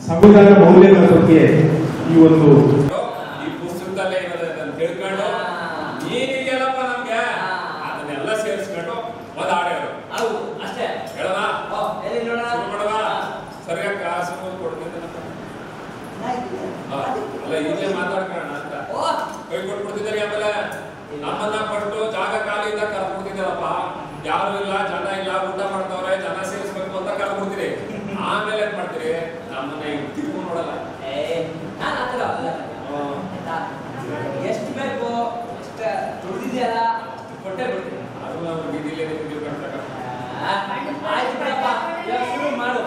ಸಂವಿಧಾನ ಮೌಲ್ಯಗಳ ಬಗ್ಗೆ ಈ ಒಂದು ಪುಸ್ತಕದಲ್ಲೇ ತಿಳ್ಕೊಂಡು ನೀನಿಗೆಲ್ಲಪ್ಪ ನಮ್ಗೆ ಅದನ್ನೆಲ್ಲ ಸೇರಿಸ್ಕೊಂಡು ಒಂದು ಆಡೋರು ಅಷ್ಟೇ ಹೇಳೋಣ ಸರಿಯಾಗಿ ಕಾಸು ಕೊಡ್ತೀನಿ ಅಲ್ಲ ಈಗಲೇ ಮಾತಾಡ್ಕೊಳ್ಳೋಣ ಅಂತ ಕೈ ಕೊಟ್ಬಿಡ್ತಿದ್ದಾರೆ. ಆಮೇಲೆ ನಮ್ಮನ್ನ ಕೊಟ್ಟು ಜಾಗ ಖಾಲಿಯಿಂದ ಕರ್ಕೊಡ್ತಿದ್ದೀರಪ್ಪ, ಯಾರು ಇಲ್ಲ, ಜನ ಇಲ್ಲ, ಊಟ ಮಾಡ್ತವ್ರೆ, ಜನ ಸೇರಿಸ್ಬೇಕು ಅಂತ ಕರ್ಕೊಡ್ತೀರಿ. ಆಮೇಲೆ ಏನ್ ಮಾಡ್ತೀರಿ, ನಮ್ಮನ್ನ ತಿಳ್ಕೊಂಡು ನೋಡಲ್ಲ. ಎಷ್ಟು ಬೇಕು ಎಷ್ಟು ದುಡ್ದಿದೆಯಲ್ಲ ಕೊಟ್ಟೆ ಬಿಡ್ತೀನಿ. ಅದು ನಾವು ಬೀದಿಲೇ ಆಯ್ತು ಬಿಡಪ್ಪ, ಶುರು ಮಾಡು.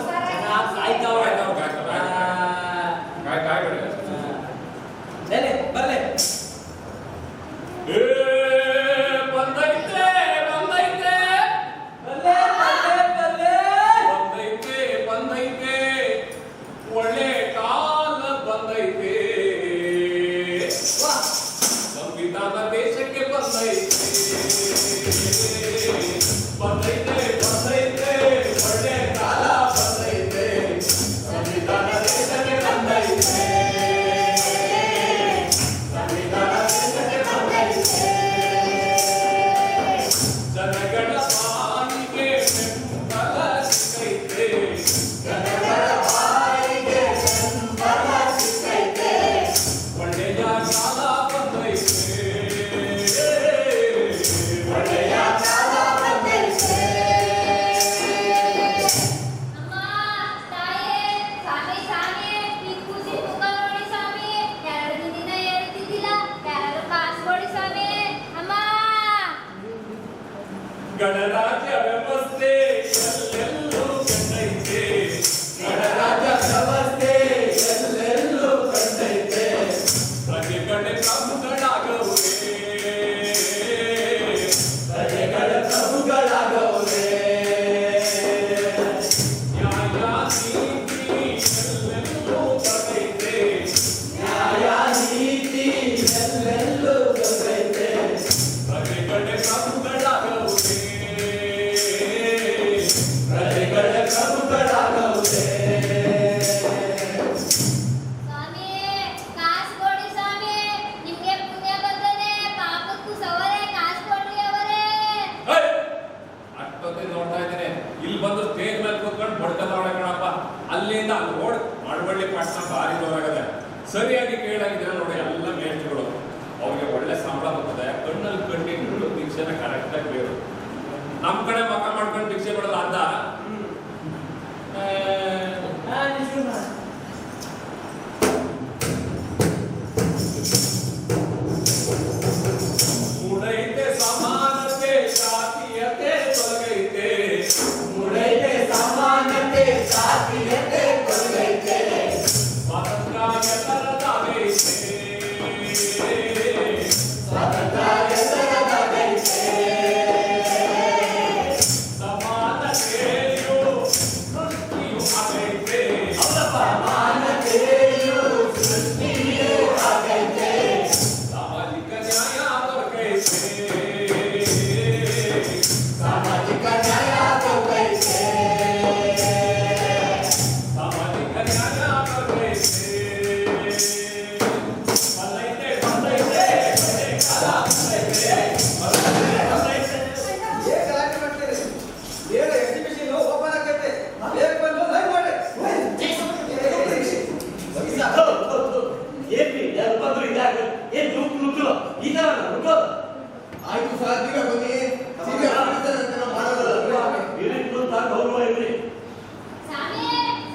ಬರ್ಲೆ ಒಳ್ಳೆ ಕಾಲ ಬಂದೈತೆ, ಸಂವಿಧಾನ ದೇಶಕ್ಕೆ ಬಂದೈತೆ, ಬಂದೈತೆ ಬಂದೈತೆ, ಒಳ್ಳೆ ಕಾಲ ಬಂದೈತೆ, ಸಂವಿಧಾನ ದೇಶಕ್ಕೆ ಬಂದೈತೆ, ಸಂವಿಧಾನ ದೇಶಕ್ಕೆ ಬಂದೈತೆ, ಜನಗಳ ಪಾಲಿಗೆ ಬೆಂಬಲ ಸಿಕ್ಕೈತೆ, ಜನಗಳ ಪಾಲಿಗೆ ಬೆಂಬಲ ಸಿಕ್ಕೈತೆ, ಒಳ್ಳೆಯ ಕಾಲ ಬಂದೈತೆ, ಒಳ್ಳೆಯ ಕಾಲ ಬಂದೈತೆ. ಅಮ್ಮ ತಾಯೇ ಸ್ವಾಮಿ ಸ್ವಾಮಿ ಈ ಕೂಸಿ ಮುಖ ನೋಡಿ ಸ್ವಾಮಿ, ಎರಡು ದಿನ ಹೇಳ್ತಿದ್ದಿಲ್ಲ, ಯಾರು ಕಾಸು ಕೊಡಿ ಸ್ವಾಮಿ. ಅಮ್ಮ ಗಣರಾಜ್ಯ ವ್ಯವಸ್ಥೆ ಎಲ್ಲೆಲ್ಲೂ ಕಂಡೈತೆ, ಗಣರಾಜ್ಯ ವ್ಯವಸ್ಥೆ ಎಲ್ಲೆಲ್ಲೂ ಕಂಡೈತೆ, ಪ್ರಜೆಗಳ ಪ್ರಭುಗಳಾಗವ್ರೆ, ಪ್ರಜೆಗಳ ಪ್ರಭುಗಳಾಗವ್ರೆ, ನ್ಯಾಯ ನೀತಿ ಎಲ್ಲೆಲ್ಲೂ ಬಂದೈತೆ, ನ್ಯಾಯ ನೀತಿ ಎಲ್ಲೆಲ್ಲೂ ಬಂದೈತೆ, ಪ್ರಜೆಗಳ ಪ್ರಭುಗಳಾಗವ್ರೆ, ಪ್ರಜೆಗಳ ಪ್ರಭುಗಳಾಗವ್ರೆ. ಸ್ವಾಮಿ ಕಾಸು ಕೊಡಿ ಸ್ವಾಮಿ, ನಿಮ್ಗೆ ಪುಣ್ಯ ಬರ್ತದೆ, ಪಾಪಕ್ಕೂ ಸವರೇ ಕಾಸು ಕೊಡ್ರಿ ಅವರೇ. ಅಷ್ಟೊತ್ತಿಗೆ ನೋಡ್ತಾ ಇದ್ದೀನಿ, ಇಲ್ಲಿ ಬಂದು ಸ್ಟೇಜ್ ಮೇಲೆ ಕೂತ್ಕೊಂಡು ಬಡ್ಕತಾವಳೆ ಕಣಪ್ಪ, ಅಲ್ಲಿಂದ ಅಲ್ಲಿ ಓಡ್ ಮಳವಳ್ಳಿ ಪಟ್ಟಣ ಭಾರಿ ದೂರಾಗದೆ. ಸರಿಯಾಗಿ ಕೇಳಾಗಿದ್ರೆ ನೋಡಿ, ಎಲ್ಲ ಮೇಷ್ಟ್ರುಗಳು ಅವ್ರಿಗೆ ಒಳ್ಳೆ ಸಂಬಳ ಬರ್ತದೆ, ಕಣ್ಣಲ್ಲಿ ಕಣ್ಣಿಟ್ಟು ಭಿಕ್ಷೆನ ಕರೆಕ್ಟಾಗಿ ಬೇರು. ನಮ್ಮ ಕಡೆ ಮಕ್ಕ ಮಾಡ್ಕೊಂಡು ಭಿಕ್ಷೆ ಬಿಡೋದು ಅಂದ ಶುರು ಮಾಡು. ಮೂಡೈತೆ ಸಮಾನತೆ ಜಾತೀಯತೆ ತೊಲಗೈತೆ, ಮೂಡೈತೆ ಸಮಾನತೆ ಜಾತೀಯತೆ ತೊಲಗೈತೆ, ಸ್ವಾತಂತ್ರ್ಯ ಎಲ್ಲರದಾಗೈತೆ, ಸ್ವಾತಂತ್ರ್ಯ ಎಲ್ಲರದಾಗೈತೆ, ಸಮಾನತೆಯು ಸೃಷ್ಟಿಯು ಆಗೈತೆ, ಸಮಾನತೆಯು ಸೃಷ್ಟಿಯು ಆಗೈತೆ, ಸಾಮಾಜಿಕ ನ್ಯಾಯ ದೊರಕೈತೆ, ಸಾಮಾಜಿಕ ನ್ಯಾಯ ದೊರಕೈತೆ, ಸಾಮಾಜಿಕ ನ್ಯಾಯ ದೊರಕೈತೆ, ಬಂದೈತೆ ಬಂದೈತೆ, ಒಳ್ಳೆ ಕಾಲ ಬಂದೈತೆ, ಬಂದೈತೆ ಬಂದೈತೆ. ಏನ್ ಗಲಾಟೆ ಮಾಡ್ತೀರಿ? ಬೇರೆ ಎಕ್ಸಿಬಿಷನ್ ಓಪನ್ ಆಗೈತೆ, ಬೇಗ ಬಂದು ಲೈವ್ ಮಾಡಿ. ಏನ್ರಿ ಯಾರು ಬಂದ್ರು ಇದಾಗ ಏನ್ ನುಗ್ಗು ಈ ತರ ನುಗ್ಗು ಆಯ್ತು ಸರ್, ಈಗ ಬನ್ನಿ. ಸೀನಿಯರ್ ಆಫೀಸರ್ ಅಂತ ನಾವು ಮಾಡೋದಲ್ಲ. ಇರಿಟ್ಟು ಅಂತ ಗೌರವ ಇರ್ರಿ. ಸ್ವಾಮಿ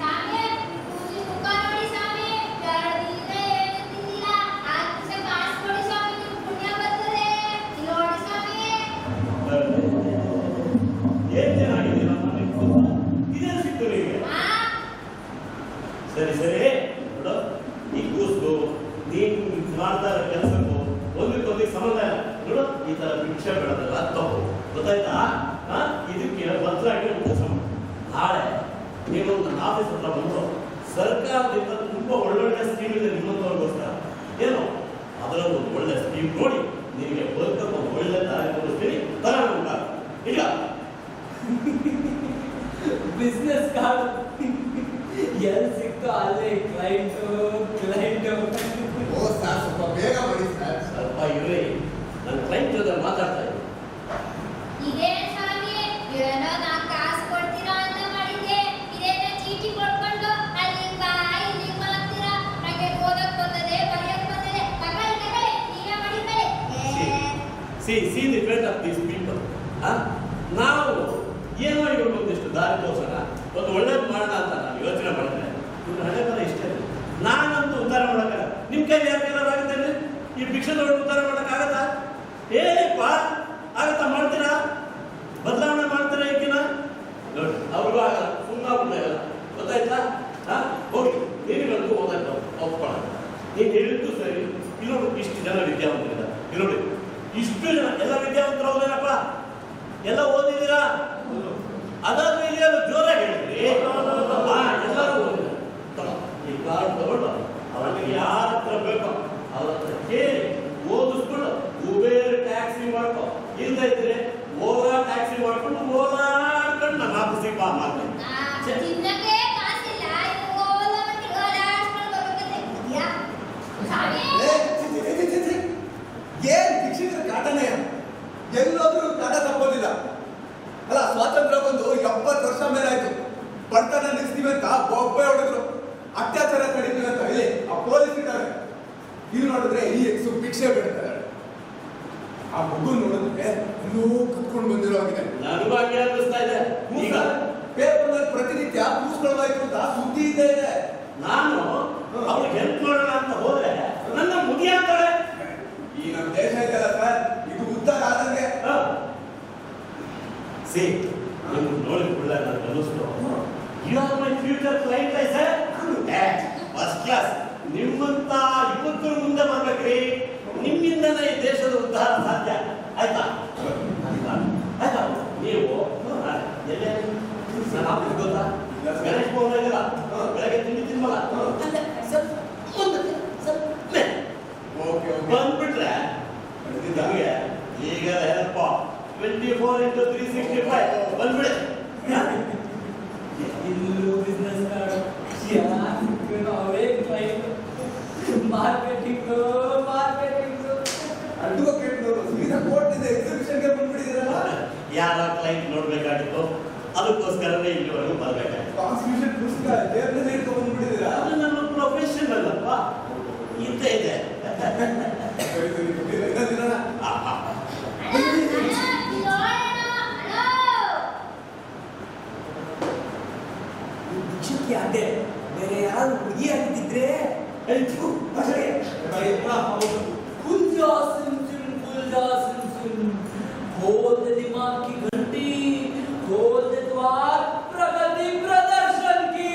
ಸ್ವಾಮಿ ಈ ಕೂಸಿ ಮುಖ ನೋಡಿ ಸ್ವಾಮಿ, ಎರಡು ದಿನ ಹೇಳ್ತಿದ್ದಿಲ್ಲ, ಆ ದಿವಸ ಕಾಸು ಕೊಡಿ ಸ್ವಾಮಿ, ನಿಮ್ಗೆ ಪುಣ್ಯ ಬರ್ತದೆ. ಇಲ್ಲಿ ನೋಡಿ ಸ್ವಾಮಿ. ಏನ್ ಚೆನ್ನಾಗಿದೆ ನಮ್ಮ ಮನೆ ಇದೇನು ಸಿಕ್ತು ನಿಮಗೆ? ಸರಿ ಸರಿ ನೋಡು, ಈ ಕೂಸು ನೀನ್ ಮಾಡ್ತಾ ಇರೋ ಕೆಲಸಕ್ಕೂ ಒಂದಕ್ಕೊಂದಿಗೆ ಸಂಬಂಧ ಇಲ್ಲ. ನೋಡು, ಈ ತರ ಭಿಕ್ಷೆ ಬಿಡೋದಲ್ಲ ತಪ್ಪು, ಗೊತ್ತಾಯ್ತಾ? ಇದಕ್ಕೆ ಬದಲಾಗಿ ಕೆಲಸ ಮಾಡಿ. ನಾಳೆ ನೀವು ನನ್ನ ಆಫೀಸ್ ಹತ್ರ ಬಂದು ಸರ್ಕಾರದಿಂದ ತುಂಬಾ ಒಳ್ಳೊಳ್ಳೆ ಸ್ಕೀಮ್ ಇದೆ ನಿಮ್ಮಂತವ್ರಿಗೋಸ್ಕರ, ಏನು ಅದರಲ್ಲೂ ಒಳ್ಳೆ ಸ್ಕೀಮ್ ನೋಡಿ ನಿಮಗೆ ಬದುಕಕ್ಕೆ ಒಳ್ಳೆ ದಾರಿ ತೋರಿಸ್ತೀನಿ. ತಗೊಂಡ ಇಲ್ಲ ಬಿಸ್ನೆಸ್ ಕಾರ್ಡ್ ಎಲ್ಲಿ ಸಿಕ್ತು ಅಲ್ಲಿ ಕ್ಲೈಂಟ್ ಓ ಸರ್ ಸ್ವಲ್ಪ ಬೇಗ ಮಾಡಿ ಸರ್. ಸ್ವಲ್ಪ ಇರ್ರಿ, ನನ್ನ ಕ್ಲೈಂಟ್ ಜೊತೆ ಮಾತಾಡ್ತಾ ಇದ್ದೀನಿ. ಇದೇನ್ ಸ್ವಾಮಿ ಏನೋ ನಾ ಕಾಸು ಕೊಡ್ತೀರಾ ಅಂತ ಮಾಡಿದ್ದೆ, ಇದೇನೋ ಚೀಟಿ ಕೊಟ್ಕೊಂಡು ಅಲ್ಲಿಂದ ಇಲ್ಲಿಂದ ಮಾಡ್ತೀರಾ. ನಂಗೆ ಓದಕ್ ಬಂದದೆ ಬರೆಯಕ್ ಬಂದದೆ, ತಗೊಳ್ಳಿ ನೀವೇ ಮಾಡಿದ್ಮೇಲೆ see the friend of these people. ನಾವು ಏನೋ ಇವ್ರು ಒಂದಿಷ್ಟು ದಾರಿ ತೋರ್ಸೋಣ, ಒಂದು ಒಳ್ಳೇದು ಮಾಡೋಣ ಅಂತ ನಾನು ಯೋಚನೆ ಮಾಡಿದ್ರೆ ಇವ್ರ ಹಣೆ ಬರ ಇಷ್ಟೇ. ನಾನಂತೂ ಉದ್ಧಾರ ಮಾಡೋಕ್ಕಾಗಲ್ಲ. ನಿಮ್ಮ ಕೈಲಿ ಯಾರು ಆಗುತ್ತೆ? ಈ ಭಿಕ್ಷದೊಳಗೆ ಉದ್ಧಾರ ಮಾಡೋಕ್ಕಾಗತ್ತಾ? ಏಪ್ಪ ಆಗತ್ತಾ? ಮಾಡ್ತೀರಾ? ಬದಲಾವಣೆ ಮಾಡ್ತೀರಾ? ಈಗಿನ ನೋಡಿ ಅವ್ರಿಗೂ ಆಗಲ್ಲ, ಸುಮ್ಮನೆ ಆಗಲ್ಲ. ಗೊತ್ತಾಯ್ತಾ? ಹೋಗಿ ನೀರಿಗಂತೂ ಓದಕ್ಕೆ ಒಪ್ಕೊಳ್ಳೋಣ. ನೀನು ಹೇಳಿದ್ದು ಸರಿ. ಇಲ್ಲಿ ನೋಡಿ ಇಷ್ಟು ಜನ ವಿದ್ಯಾವಂತರಿದ್ದಾರೆ. ಇಲ್ಲಿ ನೋಡಿ ಇಷ್ಟು ಜನ ಎಲ್ಲ ವಿದ್ಯಾವಂತರು ಹೌದೇನಪ್ಪ? ಎಲ್ಲ ಓದಿದ್ದೀರಾ? ಅದಾದ್ರೂ ಇದೆಯಲ್ಲ ಜೋರಾಗಿ ಹೇಳಿದ್ರಿ. ಎಲ್ಲರೂ ಓದಿದ್ದಾರೆ. ಈ ಕಾರ್ಡ್ ತಗೊಂಡು ಅವರಿಗೆ ಯಾರ ಹತ್ರ ಬೇಕೋ ಅವ್ರ ಹತ್ರ ಕೇಳಿ ಓದಿಸ್ಕೊಂಡು ಉಬೇರ್ ಟ್ಯಾಕ್ಸಿ ಮಾಡ್ಕೊ. ಇಲ್ದ ಇದ್ರೆ ಓಲಾ ಟ್ಯಾಕ್ಸಿ ಮಾಡ್ಕೊಂಡು ಓಲಾಡ್ಕೊಂಡು ನಮ್ಮ ಆಫೀಸಿಗೆ ಬಾ ಮಾಡ್ತೀನಿ. ಚಿನ್ನಕ್ಕೆ ಕಾಸಿಲ್ಲ, ಇದು ಓಲ ಮತ್ತೆ ಓಲಾಡ್ಸ್ಕೊಂಡು ಬರ್ಬೇಕಂತೆ ಇದೆಯಾ ಸ್ವಾಮಿ? ಏನ್ ಶಿಕ್ಷಕರ ಕಾಟನೇ, ಎಲ್ಲೋದ್ರೂ ಕಾಟ ತಪ್ಪೋದಿಲ್ಲ. ಅಲ್ಲ, ಸ್ವಾತಂತ್ರ್ಯ ಬಂದು 70 ವರ್ಷ ಮೇಲೆ ಆಯ್ತು. ಬಡತನ ನಿಲ್ಲಿಸ್ತೀವಿ ಅಂತ ಬೊಬ್ಬೆ ಹೊಡೆದ್ರು, ಅತ್ಯಾಚಾರ ಕಡಿತೀವಿ ಅಂತ ಇಲ್ಲಿ ಆ ಪೊಲೀಸ್ ಇದ್ದಾರೆ. ಇಲ್ಲಿ ನೋಡಿದ್ರೆ ಈ ಎಕ್ಸು ಭಿಕ್ಷೆ ಬಿಡ್ತಾರೆ. ಆ ಮಗು ನೋಡಿದ್ರೆ ಎಲ್ಲೋ ಕುತ್ಕೊಂಡು ಬಂದಿರೋ ಆಗಿದೆ. ನನಗೂ ಹಾಗೆ ಅನ್ನಿಸ್ತಾ ಇದೆ. ಈಗ ಪೇಪರ್ನಲ್ಲಿ ಪ್ರತಿನಿತ್ಯ ಕೂಸ್ಕೊಳ್ಳೋದಾಯ್ತು ಅಂತ ಸುದ್ದಿ ಇದೆ. ನಾನು ಅವ್ರಿಗೆ ಹೆಲ್ಪ್ ಮಾಡೋಣ ಅಂತ ಹೋದ್ರೆ ನನ್ನ ಮುಗಿ ಆಗ್ತಾರೆ. ಈ ನಮ್ಮ ದೇಶ ಇದೆಯಲ್ಲ ಸರ್, ಇದು ಉದ್ಧಾರ ಆದಂಗೆ. ಸಿ ನಿಮ್ಗೆ ನೋಡಿ ಒಳ್ಳೆ ನನಗೆ ಅನ್ನಿಸ್ತು. You are my future client I sir. First class. ನಿಮ್ಮಂತ ಯುವಕರು ಮುಂದೆ ಬರ್ಬೇಕ್ರಿ. ನಿಮ್ಮಿಂದನೇ ಈ ದೇಶದ ಉದ್ಧಾರ ಸಾಧ್ಯ. ಆಯ್ತಾ? ಆಯ್ತಾ? ನೀವು ಎಲ್ಲೇ ನನ್ನ ಆಫೀಸ್ ಗೊತ್ತಾ? ಗಣೇಶ್ ಭವನ ಇದೆಯಲ್ಲ, ಬೆಳಗ್ಗೆ ತಿಂಡಿ ತಿನ್ಬಲ್ಲ, ಬಂದ್ಬಿಟ್ರೆ ನಿಮಗೆ ಈಗ ಹೆಲ್ಪ್ 24x365 ಬಂದ್ಬಿಡಿ. ಇಲ್ಲೂ ಬಿಸ್ನೆಸ್ ಕಾರ್ಡ್ ಅವರೇ ಕ್ಲೈಂಟ್. ಮಾರ್ಕೆಟಿಂಗ್ ಅಡ್ವೊಕೇಟ್ ಸೀದಾ ಕೋರ್ಟ್ ಇದೆ, ಎಕ್ಸಿಬಿಷನ್ಗೆ ಬಂದ್ಬಿಟ್ಟಿದ್ದೀರಲ್ಲ. ಯಾರ ಕ್ಲೈಂಟ್ ನೋಡ್ಬೇಕಾಗಿತ್ತು, ಅದಕ್ಕೋಸ್ಕರನೇ ಇಲ್ಲಿವರೆಗೂ ಬರ್ಬೇಕಾಗಿತ್ತು. ಕಾನ್ಸ್ಟಿಟ್ಯೂಷನ್ ಪುಸ್ತಕ ಟೇಬಲ್ ಇಟ್ಕೊಂಡು ಬಂದ್ಬಿಟ್ಟಿದ್ದೀರಾ? ಅದು ನನ್ನ ಪ್ರೊಫೆಷನ್ ಅಲ್ಲಪ್ಪ, ಇದ್ದೇ ಇದೆ. ಶಿಕ್ಷಕಿ ಆದೆ ಬೇರೆ ಯಾರು ಹುಡುಗಿ ಆಗಿದ್ದಿದ್ರೆ गुलजा सिम खोल दे दिमाग की घंटी, खोल दे द्वार प्रगति प्रदर्शन की।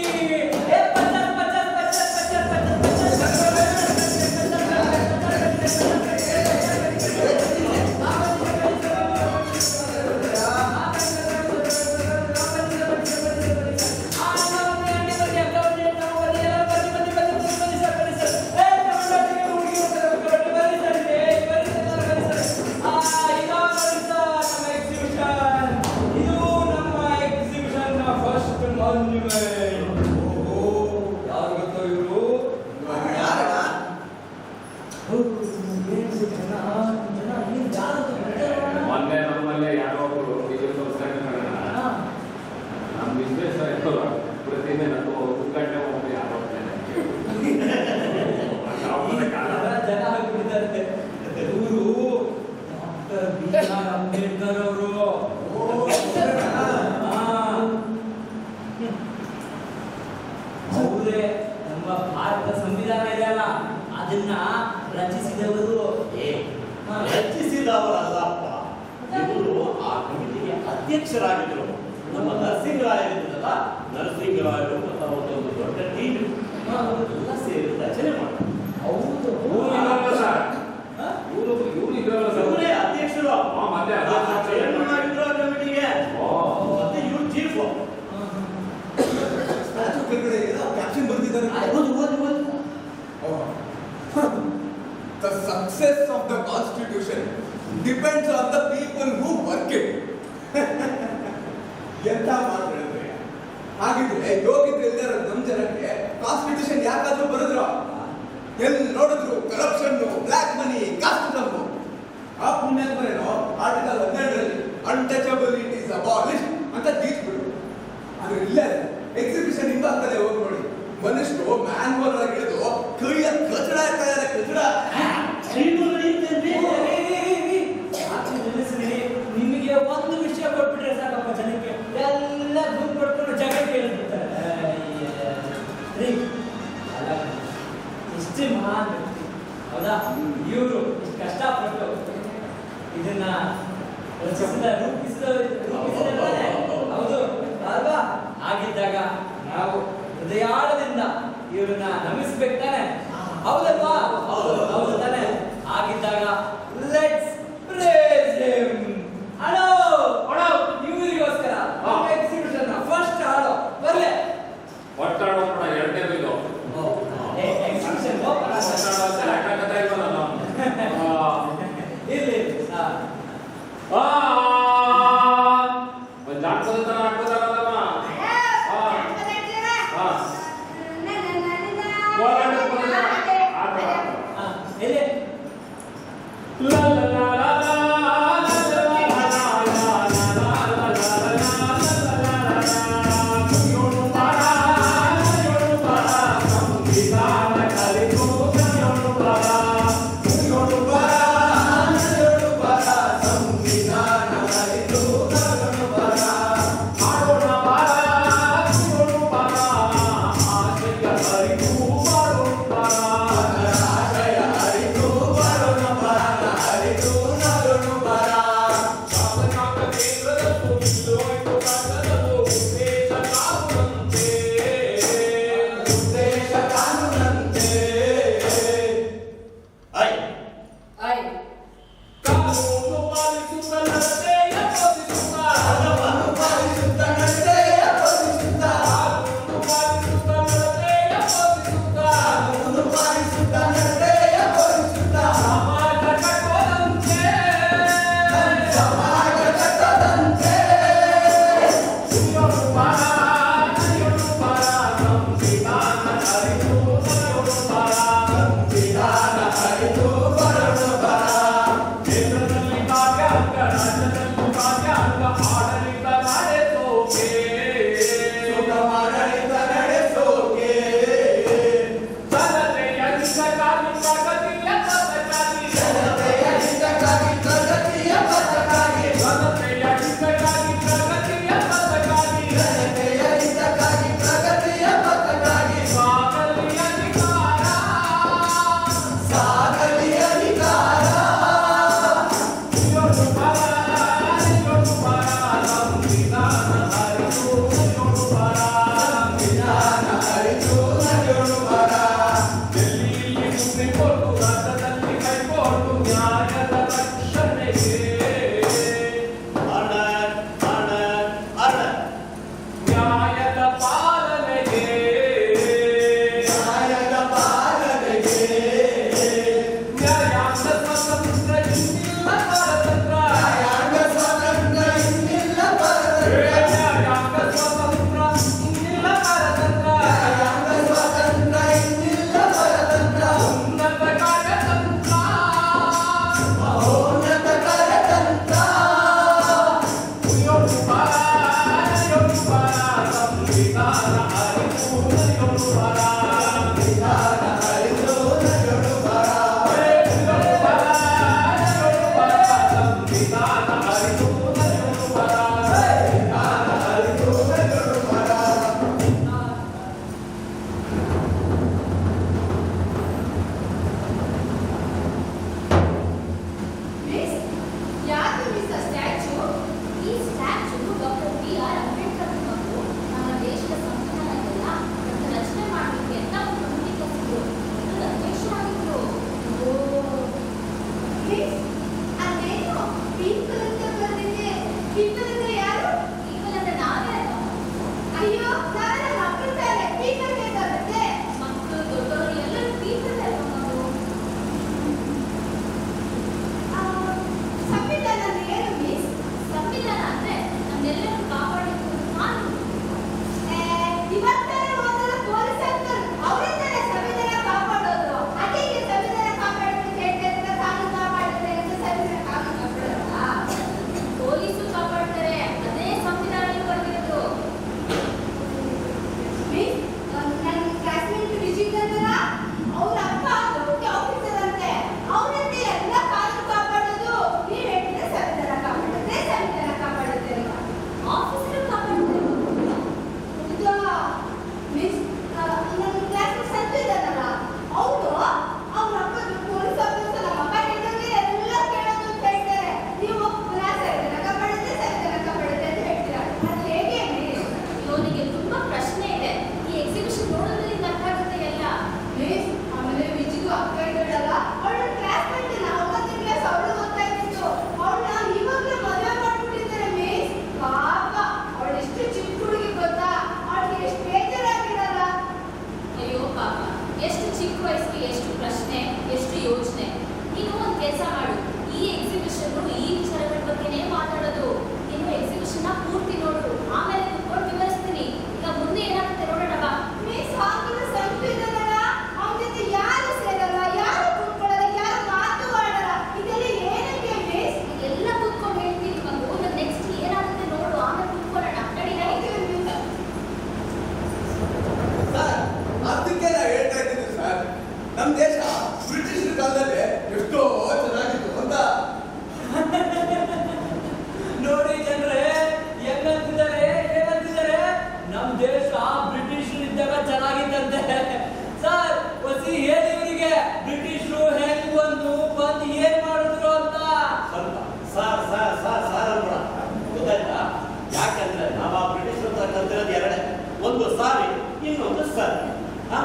ಮೊನ್ನೆ ನಮ್ಮಲ್ಲೇ ಯಾರೋ ಒಬ್ಬರು ನಮ್ಮ ಬಿಸ್ನೆಸ್ ಇರ್ತಲ್ಲ, ಪ್ರತಿದಿನ ನಾನು ಉದ್ಘಾಟನೆ ಹೋಗಿ ಯಾರೋ ಜನ ಆಗ್ಬಿಟ್ಟಿದ್ದಾರೆ. ಇವರು ಡಾಕ್ಟರ್ ಬಿ.ಆರ್. ಅಂಬೇಡ್ಕರ್ ಅವರು. ಅವರೇ ನಮ್ಮ ಭಾರತ ಸಂವಿಧಾನ ಇದೆಯಲ್ಲ ಅದನ್ನ ರಚಿಸಿದವರು. ರಚಿಸಿದವರಲ್ಲಪ್ಪ, ಇವರು ಆ ಕಮಿಟಿಗೆ ಅಧ್ಯಕ್ಷರಾಗಿದ್ದರು. ನಮ್ಮ ನರಸಿಂಹರಾಯರಿದ್ದಲ್ಲ, ನರಸಿಂಹರಾಯರು ಮತ್ತು ಒಂದು ದೊಡ್ಡ ಟೀಮ್ ಅವರೆಲ್ಲ ಸೇರಿ ರಚನೆ ಮಾಡ್ತಾರೆ. ಇವರೇ ಅಧ್ಯಕ್ಷರು. ಚೇರ್ಮನ್ ಆಗಿದ್ರು ಆ ಕಮಿಟಿಗೆ. ಮತ್ತೆ ಇವ್ರು ಚೀಫ್. ಕ್ಯಾಪ್ಷನ್ ಬರ್ತಿದ್ದಾರೆ. The success of the constitution depends on the people who work it. ಎಂತ ಮಾತು ಹೇಳಿದ್ರೆ ಹಾಗಿದ್ರೆ ಯೋಗಿದ್ರೆ ಇಲ್ದಾರ ನಮ್ ಜನಕ್ಕೆ ಕಾನ್ಸ್ಟಿಟ್ಯೂಷನ್ ಯಾಕಾದ್ರೂ ಬರೆದ್ರು? ಎಲ್ಲಿ ನೋಡಿದ್ರು ಕರಪ್ಷನ್, ಬ್ಲಾಕ್ ಮನಿ, ಕಾಸ್ಟಿಸಮ್. ಆ ಪುಣ್ಯಾತ್ಮರೇನೋ ಆರ್ಟಿಕಲ್ 12ರಲ್ಲಿ ಅನ್ಟಚಬಿಲಿಟಿ ಇಸ್ ಅಬಾಲಿಶ್ಡ್ ಅಂತ ತೀರ್ಸ್ಬಿಟ್ರು. ಆದ್ರೆ ಇಲ್ಲೇ ಎಕ್ಸಿಬಿಷನ್ ಇಂದ ಆಗ್ತದೆ. ಹೋಗಿ ನೋಡಿ, ಮನುಷ್ಯರು ಮ್ಯಾನ್ವಲ್ ಆಗಿ ಹಿಡಿದು ಕೈಯ ಕಚಡ ಇರ್ತಾರೆ. ಕಚಡ ನಿಮಗೆ ಒಂದು ವಿಷಯ ಕೊಟ್ಬಿಟ್ರೆ ಸಾಕಪ್ಪ, ಜನಕ್ಕೆ ಎಲ್ಲ ಗುಂಪು ಕೊಟ್ಕೊಂಡು ಜಗ ಕೇಳಿಬಿಡ್ತಾರೆ. ಇಷ್ಟೇ ಮಹಾನ್ ವ್ಯಕ್ತಿ ಹೌದಾ? ಇವರು ಇಷ್ಟು ಕಷ್ಟಪಟ್ಟು ಇದನ್ನ ರೂಪಿಸಿದ ಹೌದು ಅಲ್ವಾ? ಹಾಗಿದ್ದಾಗ ನಾವು ಹೃದಯಾಳದಿಂದ ಇವ್ರನ್ನ ನಮಿಸ್ಬೇಕು ತಾನೆ? ಹೌದಲ್ವಾ? ಹೌದು ತಾನೆ? ಹಾಗಿದ್ದಾಗ let's praise him. Hello hello, ಇವರಿಗೋಸ್ಕರ ಎಕ್ಸಿಬಿಷನ್ ಫಸ್ಟ್ ಹಾಡೋ ಬರ್ಲೆ ಒಟ್ಟಾಡೋ ಎರಡನೇ ಬಿಲ್ಲು ಎಕ್ಸಿಬಿಷನ್ ಓಪನ್ ಇರ್ಲಿ. ಒಂದು ಜಾನಪದ ತರ ಹಾಕ್ಬೋದಲ್ಲಮ್ಮ? ಇಲ್ಲ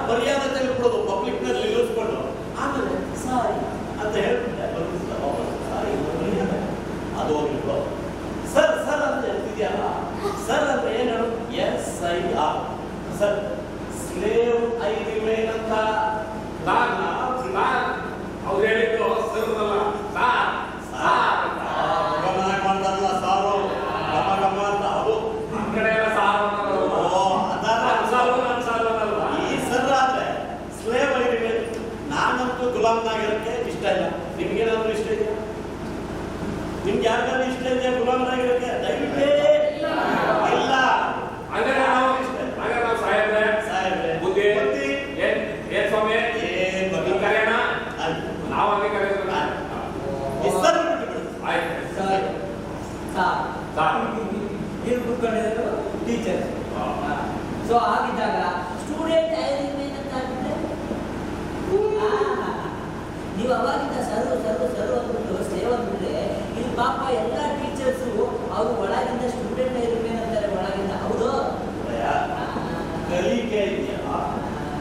ಮರ್ಯಾದೆ ತೆಗೆದುಕೊಡೋದು ಪಬ್ಲಿಕ್ ನಲ್ಲಿ ನಿಲ್ಲಿಸ್ಕೊಂಡು ಆಮೇಲೆ ಸಾರಿ ಅಂತ ಹೇಳ್ಬಿಟ್ಟೆ ಸಾರಿ ಅದು ಹೋಗ್ಲಿಕ್ಕೆ ಸರ್ ಸರ್ ಅಂತ ಹೇಳ್ತಿದ್ಯಲ್ಲ ಸರ್ ಅಂದ್ರೆ ಏನು SIR sir slave I remain ಅಂತ ಅವ್ರು ಹೇಳಿದ್ರು ಸರ್ವಲ್ಲ ಮಾಡ್ತಾರಲ್ಲ ಸಾರು ಗಮ ಗಮ ಅಂತ ಅದು ಆ ಕಡೆ ಎಲ್ಲ ಸಾರು ಈ ಸರ್ ಆದ್ರೆ ಸ್ಲೇವ್ ಐ ರಿಮೇನ್ ನಾನಂತೂ ಗುಲಾಮ್ನಾಗಿರಕ್ಕೆ ಇಷ್ಟ ಇಲ್ಲ ನಿಮ್ಗೇನಾದ್ರೂ ಇಷ್ಟ ಇದೆಯಾ ನಿಮ್ಗೆ ಯಾರಿಗಾದ್ರೂ ಇಷ್ಟ ಇದೆಯಾ ಗುಲಾಮ್ನಾಗಿರಕ್ಕೆ ದಯವಿಟ್ಟು ಇಲ್ಲ ಹಾಗಾದ್ರೆ ನಾವು ಸಾಹೇಬ್ರೆ ಬುದ್ಧಿ ಏನ್ ಸ್ವಾಮಿ ಏನ್ ಬಗ್ಗೆ ಕರೆಯೋಣ ನಾವು ಹಂಗೆ ಕರೆಯೋದು ಹೆಸರು ಬಿಟ್ಟು ಆಯ್ತು ಸರ್ ನೀವು ಕೂತ್ಕೊಂಡಿರೋದು ಟೀಚರ್. ಸೊ ಆಗಿದ್ದಾಗ ಸ್ಟೂಡೆಂಟ್ ಅಂತ ಆಗಿದ್ರೆ ನೀವು ಅವಾಗಿಂದ ಸರ್ವ್ ಅಂದ್ಬಿಟ್ಟು ಸೇವ್ ಅಂದ್ಬಿಟ್ರೆ ಇಲ್ಲಿ ಪಾಪ ಎಲ್ಲ ಟೀಚರ್ಸು ಅವರು ಒಳಗಿಂದ ಸ್ಟೂಡೆಂಟ್ ಐರಿಮೇನ್ ಅಂತಾರೆ ಒಳಗಿಂದ. ಹೌದು ಕಲಿಕೆ ಇದೆಯಲ್ಲ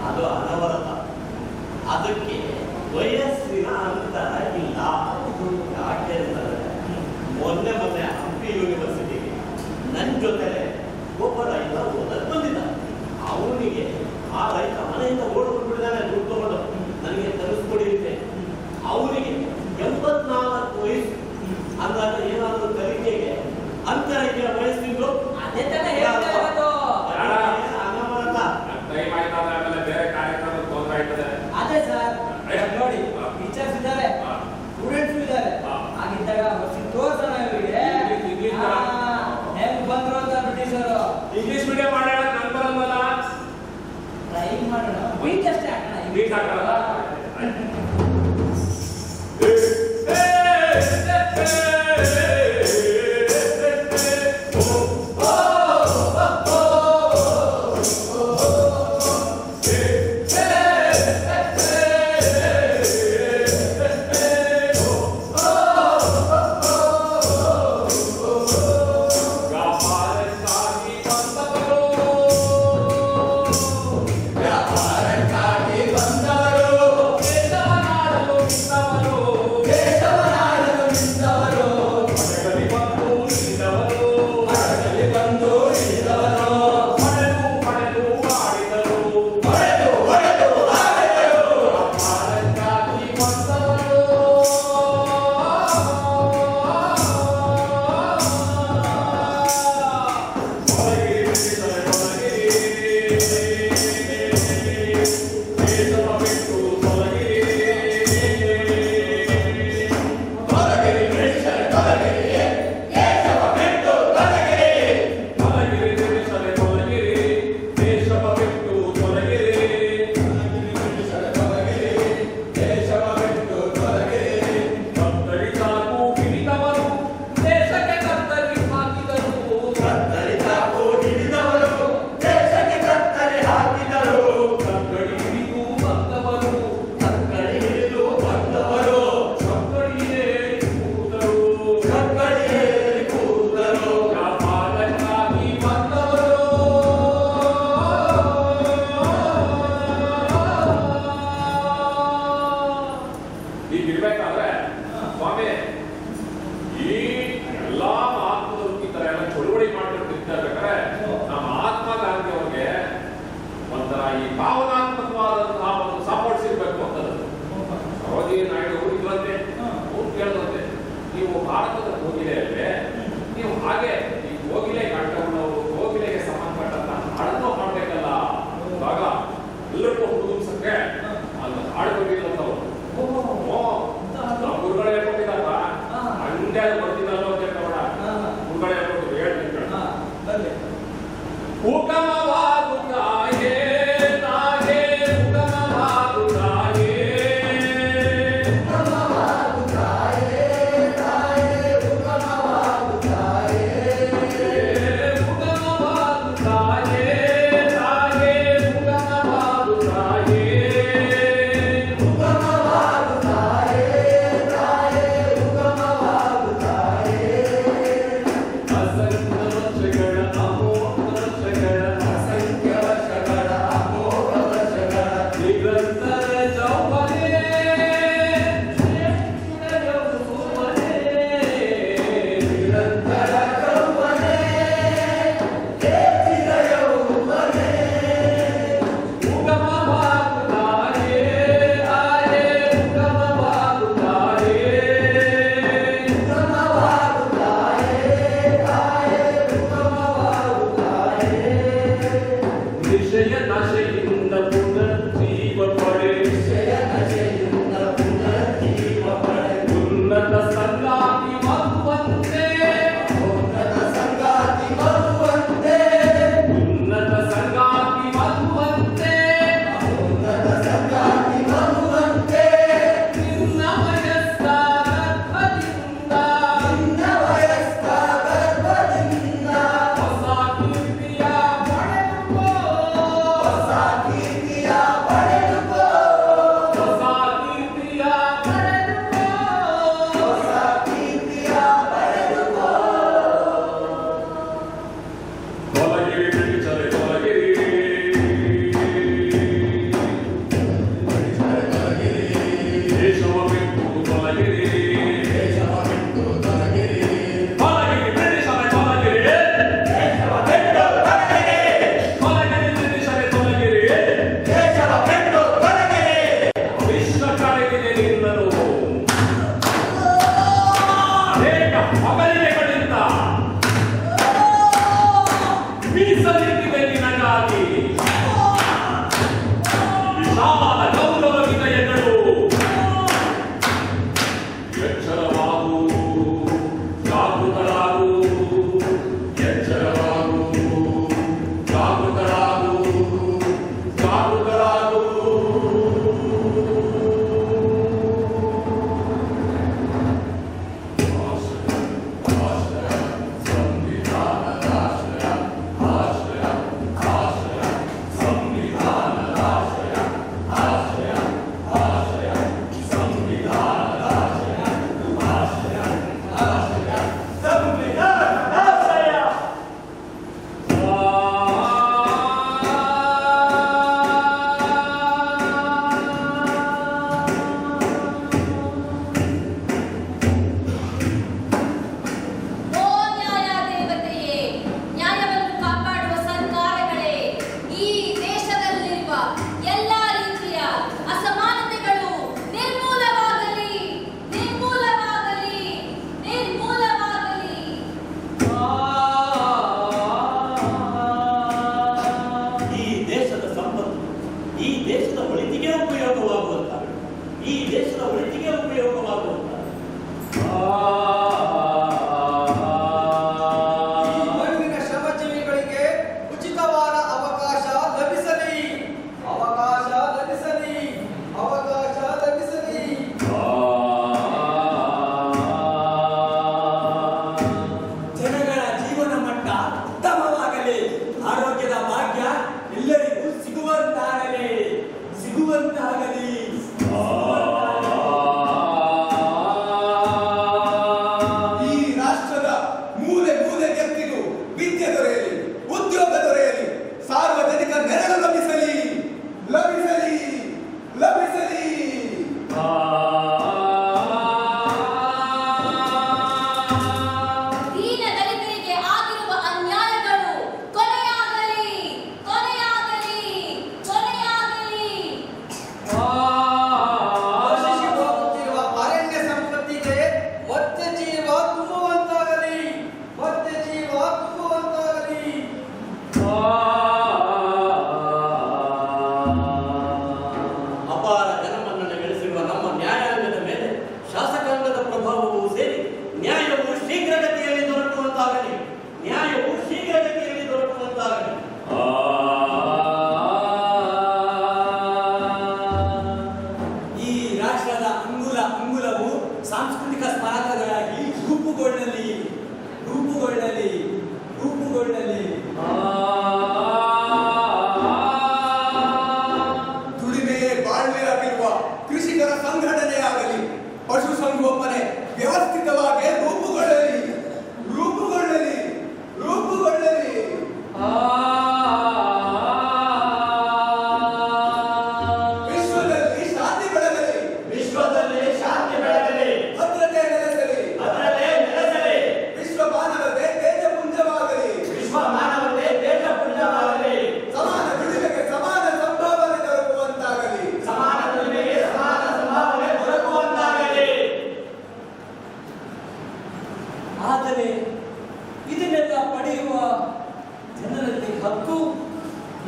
ಅದು ಅನವರತ, ಅದಕ್ಕೆ ವಯಸ್ಸಿನ ಅಂತರ ಇಲ್ಲ. ಯಾಕೆ ಅಂತಂದ್ರೆ ಮೊನ್ನೆ ಹಂಪಿ ಯೂನಿವರ್ಸಿಟಿಗೆ ನನ್ನ ಜೊತೆ ಒಬ್ಬ ರೈತ ಓದಕ್ಕೆ ಬಂದಿದ್ದ. ಅವನಿಗೆ ಆ ರೈತ ಮನೆಯಿಂದ ಓಡ್ಬಿಟ್ಟಿದ್ದಾನೆ ದುಡ್ಡು ತಗೊಂಡು ನನಗೆ ತರಿಸ್ಕೊಡಿ ಅಂತೆ. ಅವನಿಗೆ 84 ವಯಸ್ಸು ಅಂದಾಗ ಏನಾದರೂ ಕಲಿಕೆಗೆ ಅಂತರ ಇದೆಯಾ ವಯಸ್ಸಿಂದು? ಅದೇ ತರ ಹೇಳ್ತಾ ಇರೋದು. ಅನವರತ. ಟೈಮ್ ಆಯ್ತದ ಆಮೇಲೆ ಬೇರೆ ಕಾರ್ಯಕ್ರಮ ತೊಂದರೆ ಆಯ್ತದೆ. ಅದೇ ಸರ್ ನೋಡಿ ಟೀಚರ್ಸ್ ಇದ್ದಾರೆ, ಸ್ಟೂಡೆಂಟ್ಸ್ ಇದ್ದಾರೆ. ಆಗಿದ್ದಾಗ ತೋರ್ಸೋಣ ಇವರಿಗೆ ಹೆಂಗ್ ಬಂದ್ರು ಅಂತ ಬ್ರಿಟಿಷರು. ಇಂಗ್ಲಿಷ್ ಮೀಡಿಯಂ ಮಾಡೋಣ ನನ್ ಬರಲ್ವಲ್ಲ, ಟ್ರೈ ಮಾಡೋಣ, ವೀಕ್ ಅಷ್ಟೇ ಹಾಕೋಣ. ವೀಕ್ ಹಾಕಲ್ಲ. ಹೀಗಿರ್ಬೇಕಾದ್ರೆ ಸ್ವಾಮಿ ಈ ಎಲ್ಲಾ ಮಹಾತ್ಮರು ಈ ತರ ಎಲ್ಲ ಚಳುವಳಿ ಮಾಡ್ಕೊಂಡು ಇರ್ಬೇಕಾದ್ರೆ ನಮ್ಮ ಮಹಾತ್ಮ ಗಾಂಧಿ ಅವ್ರಿಗೆ ಒಂಥರ ಈ ಭಾವನಾತ್ಮಕವಾದಂತಹ ಒಂದು ಸಪೋರ್ಟ್ ಸಿಗ್ಬೇಕು ಅಂತದ್ದು. ಸರೋಜಿನಿ ನಾಯ್ಡು ಇದ್ರಂತೆ ಅವ್ರು ಕೇಳಿದಂತೆ, ನೀವು ಭಾರತದ ಕೋಗಿಲೆ ಅಲ್ಲೇ, ನೀವು ಹಾಗೆ ಈ ಕೋಗಿಲೆ ಕಂಠವನ್ನು ಕೋಗಿಲೆಗೆ ಸಂಬಂಧಪಟ್ಟಂತ ಹಾಡನ್ನು ಮಾಡ್ಬೇಕಲ್ಲ. ಆಗ ಎಲ್ಲರಿಗೂ ಹುಡುಗಿಸಕ್ಕೆ ಅಲ್ಲಿ ಹಾಡು ಬಂದಿಲ್ಲಂತವ್ರು ಗುರುಗಳು ಹೇಳ್ಕೊಟ್ಟಿದ್ದಾರ ಹಂಗೆ ಬರ್ತಿದ್ದಲ್ಲ ಅಂತ ಹೇಳ್ತಾವಡ ಗುರುಗಳು ಹೇಳ್ಕೊಟ್ಟು ಹೇಳ್ತೀನಿ ಉಗಮವಾಗುತ್ತಾಯೇ ತಾಯೇ ಉಗಮವಾಗುತ್ತಾಯೇ ಅಸಂಖ್ಯ ವರ್ಷಗಳ ಅಮೋಘ ವರ್ಷಗಳ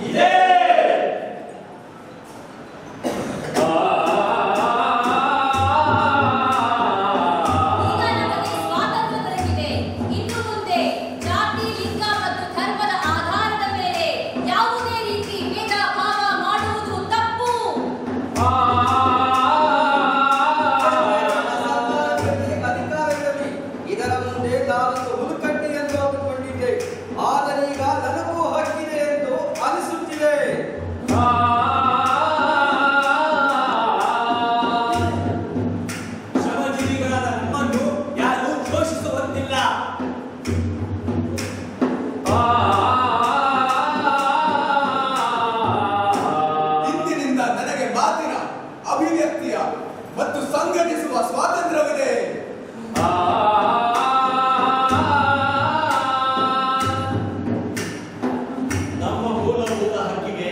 ಇದೆ. ಈಗ ನಮಗೆ ಸ್ವಾತಂತ್ರ್ಯ ದೊರಕಿದೆ. ಇನ್ನು ಮುಂದೆ ಜಾತಿ, ಲಿಂಗ ಮತ್ತು ಧರ್ಮದ ಆಧಾರದ ಮೇಲೆ ಯಾವುದೇ ರೀತಿ ಭೇದ ಭಾವ ಮಾಡುವುದು ತಪ್ಪು. ಅಧಿಕಾರದಲ್ಲಿ ಇದರ ಮುಂದೆ ನಾನೊಂದು ಹುಡುಕಟ್ಟಿ ಎಂದು ಅಂದುಕೊಂಡಿದ್ದೆ. ಆದರೆ ಈಗ ನನಗೂ ಹಕ್ಕಿದೆ ಎಂದು ಅನಿಸುತ್ತಿದೆ. ಶ್ರಮಜೀವಿಗಳಾದ ನಮ್ಮನ್ನು ಯಾರು ಶೋಷಿಸುವಂತಿಲ್ಲ. ಇಂದಿನಿಂದ ನನಗೆ ಮಾತಿನ, ಅಭಿವ್ಯಕ್ತಿಯ ಮತ್ತು ಸಂಘಟಿಸುವ ಸ್ವಾತಂತ್ರ್ಯವಿದೆ. ನಮ್ಮ ಮೂಲಭೂತ ಹಕ್ಕಿಗೆ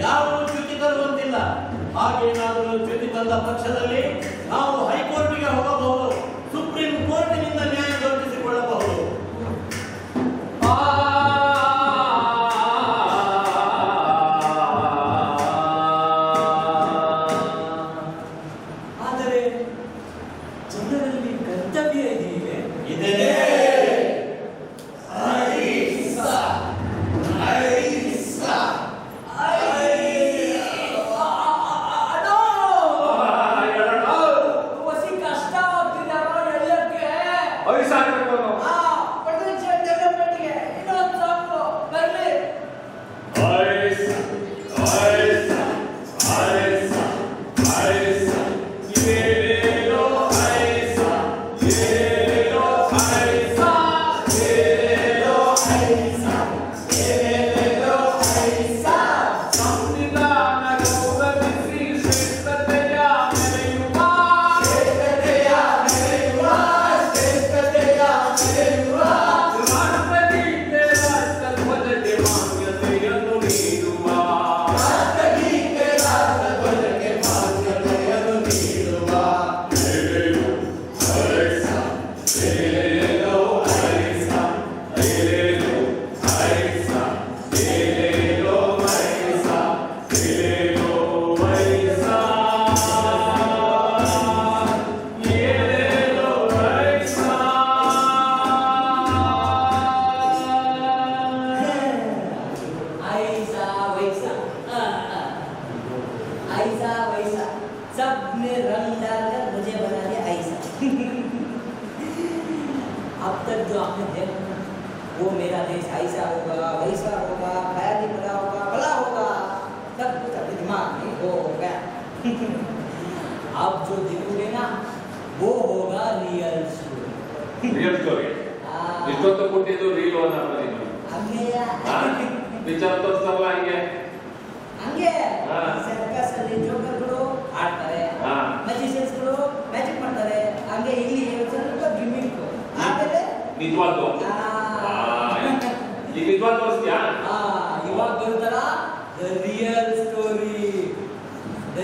ಯಾರು ಚ್ಯುತಿ ತರುವಂತಿಲ್ಲ. ಹಾಗೇನಾದರೂ ಚ್ಯುತಿ ತಂದ ಪಕ್ಷದಲ್ಲಿ ನಾವು ಹೈಕೋರ್ಟ್ಗೆ ಹೋಗಬಹುದು, ಸುಪ್ರೀಂ ಕೋರ್ಟಿನಿಂದ ನ್ಯಾಯ ದೊರಕಿಸಿಕೊಳ್ಳಬಹುದು. ಆದರೆ ಜನರಲ್ಲಿ ಕರ್ತವ್ಯ ಇದೆಯೇ? ಇದೆ. ವಸಿ ಕಷ್ಟ ಆಗ್ತಿದೆ ಅಲ್ವಾ ಎಳೆಯಕ್ಕೆ? ಪಟ್ಟಣಕ್ಕೆ ಇನ್ನೊಂದು ಸಾಕು ಬರ್ಲಿ. ऐसा वैसा ऐसा वैसा सबने रंग डालकर मुझे बना दिया ऐसा। अब तक जो आपने देखा वो मेरा देश ऐसा होगा वैसा होगा ख्याली भला होगा भला होगा सब कुछ अपने दिमाग में हो गया। अब जो दिखोगे ना वो होगा रियल स्टोरी। ರಿಯಲ್ ಸ್ಟೋರಿ ಇಷ್ಟೊತ್ತು ಕೊಟ್ಟಿದ್ದು ರೀಲ್ ಓನ್ ನೀನು ಹಂಗೆಯಾ? ವಿಚಾರ ತೋರಿಸ್ತಲ್ಲ ಹಂಗೆ. ಹಂಗೆ ಹಾ. ಸರ್ಕಸ್ ಅಲ್ಲಿ ಜೋಕರ್ಗಳು ಆಡ್ತಾರೆ, ಹಾ. ಮ್ಯಾಜಿಷಿಯನ್ಸ್ಗಳು ಮ್ಯಾಜಿಕ್ ಮಾಡ್ತಾರೆ. ಹಂಗೆ ಇಲ್ಲಿ ಒಂದ್ ಸ್ವಲ್ಪ ಗಿಮಿಕ್. ಆಮೇಲೆ ನಿಜವಾಗ್ಲು ಈಗ ನಿಜವಾಗ್ ತೋರಿಸ್ತೀಯಾ? ಇವಾಗ ಬರುತ್ತಲ್ಲ the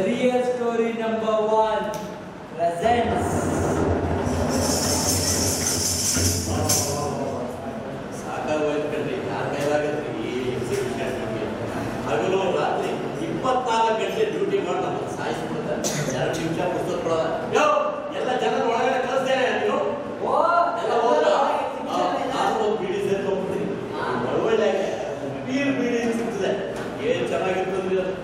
real story number 1 presents. ಸಾಕಾಗೋಯ್ತು ಕಣ್ರಿ, ಯಾರ ಕೈಲಾಗತ್ರಿ ಈ ಎಕ್ಸಿಬಿಷನ್ ನಮಗೆ. ಹಗಲು ರಾತ್ರಿ 24 ಗಂಟೆ ಡ್ಯೂಟಿ ಮಾಡಿ ನಮ್ಮನ್ನು ಸಾಯಿಸ್ಬಿಡ್ತಾರೆ. 2 ನಿಮಿಷ ಪುಸ್ತಕ ಕೊಡೋದ. ಯೋ ಎಲ್ಲ ಜನ ಒಳಗಡೆ ಕಳಿಸ್ತೇನೆ ನೀನು ಓ ಎಲ್ಲ ಹೋಗ್ತಾ ನಾನು ಒಂದು ಬೀಡಿ ಸೇರ್ಕೊಂಡ್ಬಿಡ್ತೀನಿ. ಒಳ್ಳೆ ಬೀಡಿ ಸಿಗ್ತದೆ. ಏನ್ ಚೆನ್ನಾಗಿರ್ತದ್ರಿ ಅದು.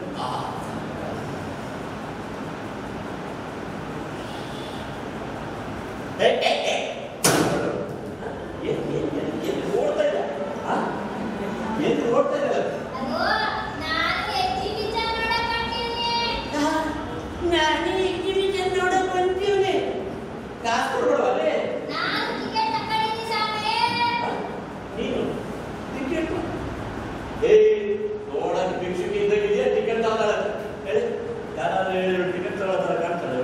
ಓಡ್ತಾ ಇಲ್ಲ ಏನು ಓಡ್ತಾ ಇಲ್ಲ. ಅದು ನಾನು ಎಕ್ಸಿಬಿಷನ್ ನೋಡಕ್ ಹೊರ್ಟಿವ್ನಿ. ನಾನು ಎಕ್ಸಿಬಿಷನ್ ನೋಡಕ್ ಬಂದೀವ್ನಿ. ಕಾಸು ಕೊಡ್ಬೇಡವಲ್ಲಿ ನಾನು ಟಿಕೆಟ್ ತಗೊಂಡಿದ್ದೀನಿ ಸ್ವಾಮಿ. ನೀನು ಟಿಕೆಟ್ ಏ ನೋಡಕ್ ಭಿಕ್ಷುಕಿ ಇದ್ದಾಗಿದೆಯಾ ಟಿಕೆಟ್ ತಗೊಂಡಾಳ ಹೇಳಿ. ಯಾರು ಹೇಳಿ ಟಿಕೆಟ್ ತಗೊಳ್ಳೋದ್ರ ಕಾಣ್ತಾಳೆ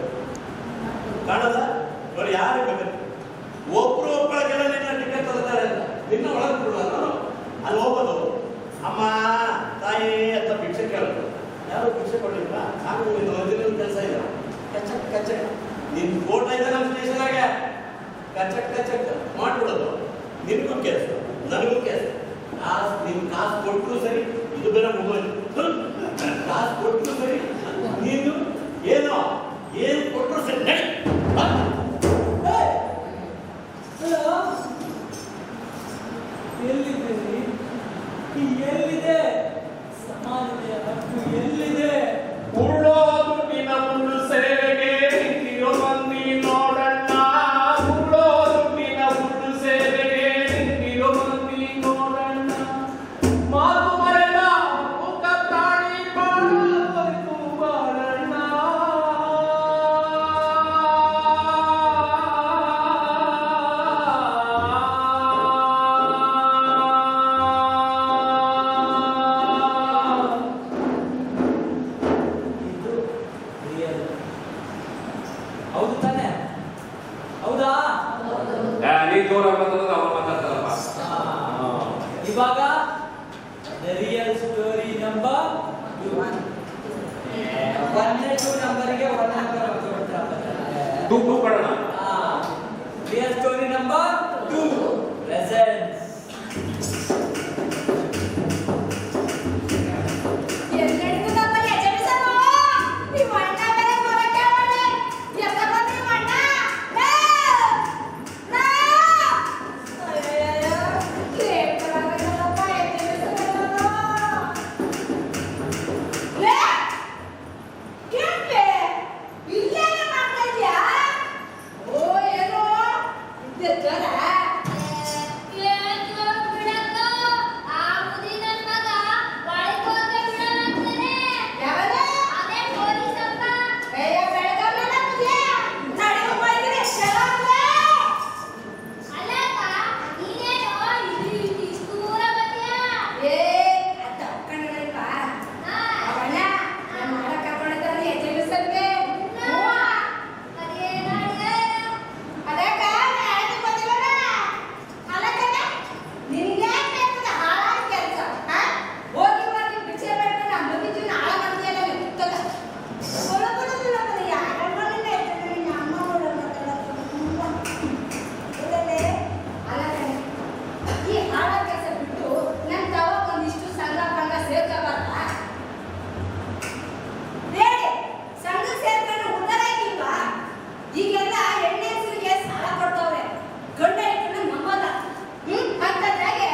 ಕಾಣದ ನೋಡಿ ಯಾರು ಬೇಕು ಒಬ್ರು ಒಬ್ಬಳಿಗೆಲ್ಲ ನಿನ್ನ ಟಿಕೆಟ್ ತಗೋತಾರೆ ನಿನ್ನ ಒಳಗೆ ಬಿಡುವ ಅಲ್ಲಿ ಹೋಗೋದು ಅಮ್ಮ ತಾಯಿ ಅಂತ ಭಿಕ್ಷೆ ಕೇಳೋದು. ಯಾರು ಭಿಕ್ಷೆ ಕೊಡ್ಲಿಲ್ಲ. ನಾನು ನಿನ್ನ ಒಂದಿನ ಕೆಲಸ ಇಲ್ಲ. ಕಚ್ಚಕ್ ಕಚ್ಚಕ್ ನಿನ್ ಫೋಟೋ ಇದೆ ನಮ್ಮ ಸ್ಟೇಷನಾಗೆ ಕಚ್ಚಕ್ ಕಚ್ಚಕ್ ಮಾಡ್ಬಿಡೋದು. ನಿನಗೂ ಕೆಲಸ ನನಗೂ ಕೆಲಸ. ನಿನ್ ಕಾಸು ಕೊಟ್ಟರು ಸರಿ ಇದು ದುಡ್ಡು ಬೇರೆ ಮುಗೋಯ್ತು. ಕಾಸು ಕೊಟ್ಟು ಸರಿ, ನೀನು ಏನೋ ಏನು ಕೊಟ್ಟರು ಸರಿ ನಡಿ. ಎಲ್ಲಿದೆ ಸಮಾನತೆಯ ಹಕ್ಕು ಎಲ್ಲಿದೆ? ಉಳ್ಳೋ ದುಡ್ಡಿನ ಉಳ್ಳು ಸೇವೆಗೆ ನಿಂತಿರೋ ಮಂದಿ ನೋಡಣ್ಣ. ಉಳ್ಳೋ ದುಡ್ಡಿನ ಉಳ್ಳು ಸೇವೆಗೆ ನಿಂತಿರೋ ಮಂದಿ ನೋಡಣ್ಣ. ಮಾತು ಮರೆತ ಮುಖ ಪ್ರಾಣಿ ಬಾಳಬೇಕು ಬಾಳಣ್ಣ. ಇದು ರಿಯಲ್. ಹೌದು ತಾನೆ? ಹೌದಾ? ನೀ ಜೋರಾಗಿ ಮಾತಾಡಿದ್ರೆ ಅವ್ರು ಮಾತಾಡ್ತಾರಪ್ಪ. ಇವಾಗ the real story number 1. 1 ನಂಬರ್ಗೆ 1 ನಂಬರ್ ಬರ್ತಾರೆ. ತೂಕು ಕೊಡೋಣ. Real story number 2. Presents. ಎಲ್ಲೆಡುತ್ತಪ್ಪ ಯಜಮಾನರು? ನೀವು ಅಣ್ಣ ಬೇರೆ ಬರಕ್ಕೆ ಮಾಡಿ. ಎತ್ತ ಬಂದ್ರಿ ಅಣ್ಣ? ನಾ ಅಯ್ಯಯ್ಯೋ, ಕೇಳ್ಕೊಳಕಲ್ಲಪ್ಪ ಯಜಮಾನರು. ಲೇ, ಕೇಳ್ತೆ? ಇಲ್ಲೇನೇ ಮಾಡ್ತಾ ಇದ್ಯಾ? ಓ, ಏನೋ ಇದ್ದೆ ಜ್ವರ? ಯಾವಾಗ? ಅಯ್ಯೋ, ಬೆಳಗಾವಿನ ಮುದ್ದೆ. ನಡೆದು ಹೋಯ್ತೀನಿ, ಕೆಲವೊಮ್ಮೆ. ಏ, ಅತ್ತ ಒಪ್ಕೊಂಡಿರಲ್ಪ. ಅವಣ್ಣ, ನನ್ನ ಮಗ ಕರ್ಕೊಂಡಿದ್ದಾನೆ, ಎಜೆಬಿಸಲ್ಗೆ. ಅದಕ್ಕ ನಾನು ಬಂದಿಲ್ಲಣ್ಣ. ಅಲ್ಲಕ್ಕಣ್ಣ, ನಿನ್ಗೇನ್ ಬೇಕದ ಹಾಳಾದ ಕೆಲ್ಸ? ಹೋಗಿ ಹೋಗಿ ಭಿಕ್ಷೆ ಬೇಡ್ಕೊಂಡು ನಮ್ಮ ಮಂದಿ ಜೀವನ ಹಾಳ ಮಾಡ್ತೀಯಲ್ಲ ನೀನು. ತಗೋ. ಬರೋದಿಲ್ಲ ಕಣೆ, ಯಾರ ಮನೆಯಿಂದ ಇರ್ತದೆ, ನಿನ್ನ ಅಮ್ಮ ನೋಡು ಮಾತಾಡೋದು. ಇದಲ್ಲೇ ಅಲ್ಲ ಕಣೆ, ಈ ಹಾಳ ಕೆಲಸ ಬಿಟ್ಟು ನನ್ನ ತವ ಒಂದಿಷ್ಟು ಸಂಘ ಪಂಗ ಸೇರ್ಕೋಬಾರ್ದ? ಬೇಡಿ, ಸಂಘ ಸೇರ್ಕೊಂಡು ಉದ್ದಾರ ಆಗಿಲ್ವಾ? ಈಗೆಲ್ಲ ಎಣ್ಣೆ ಹೆಸರಿಗೆ ಸಾಲ ಕೊಡ್ತವ್ರೆ, ಗಂಡ ಹೆಣ್ಣು ನಂಬಲ್ಲ. ಅಂತಂದಾಗೆ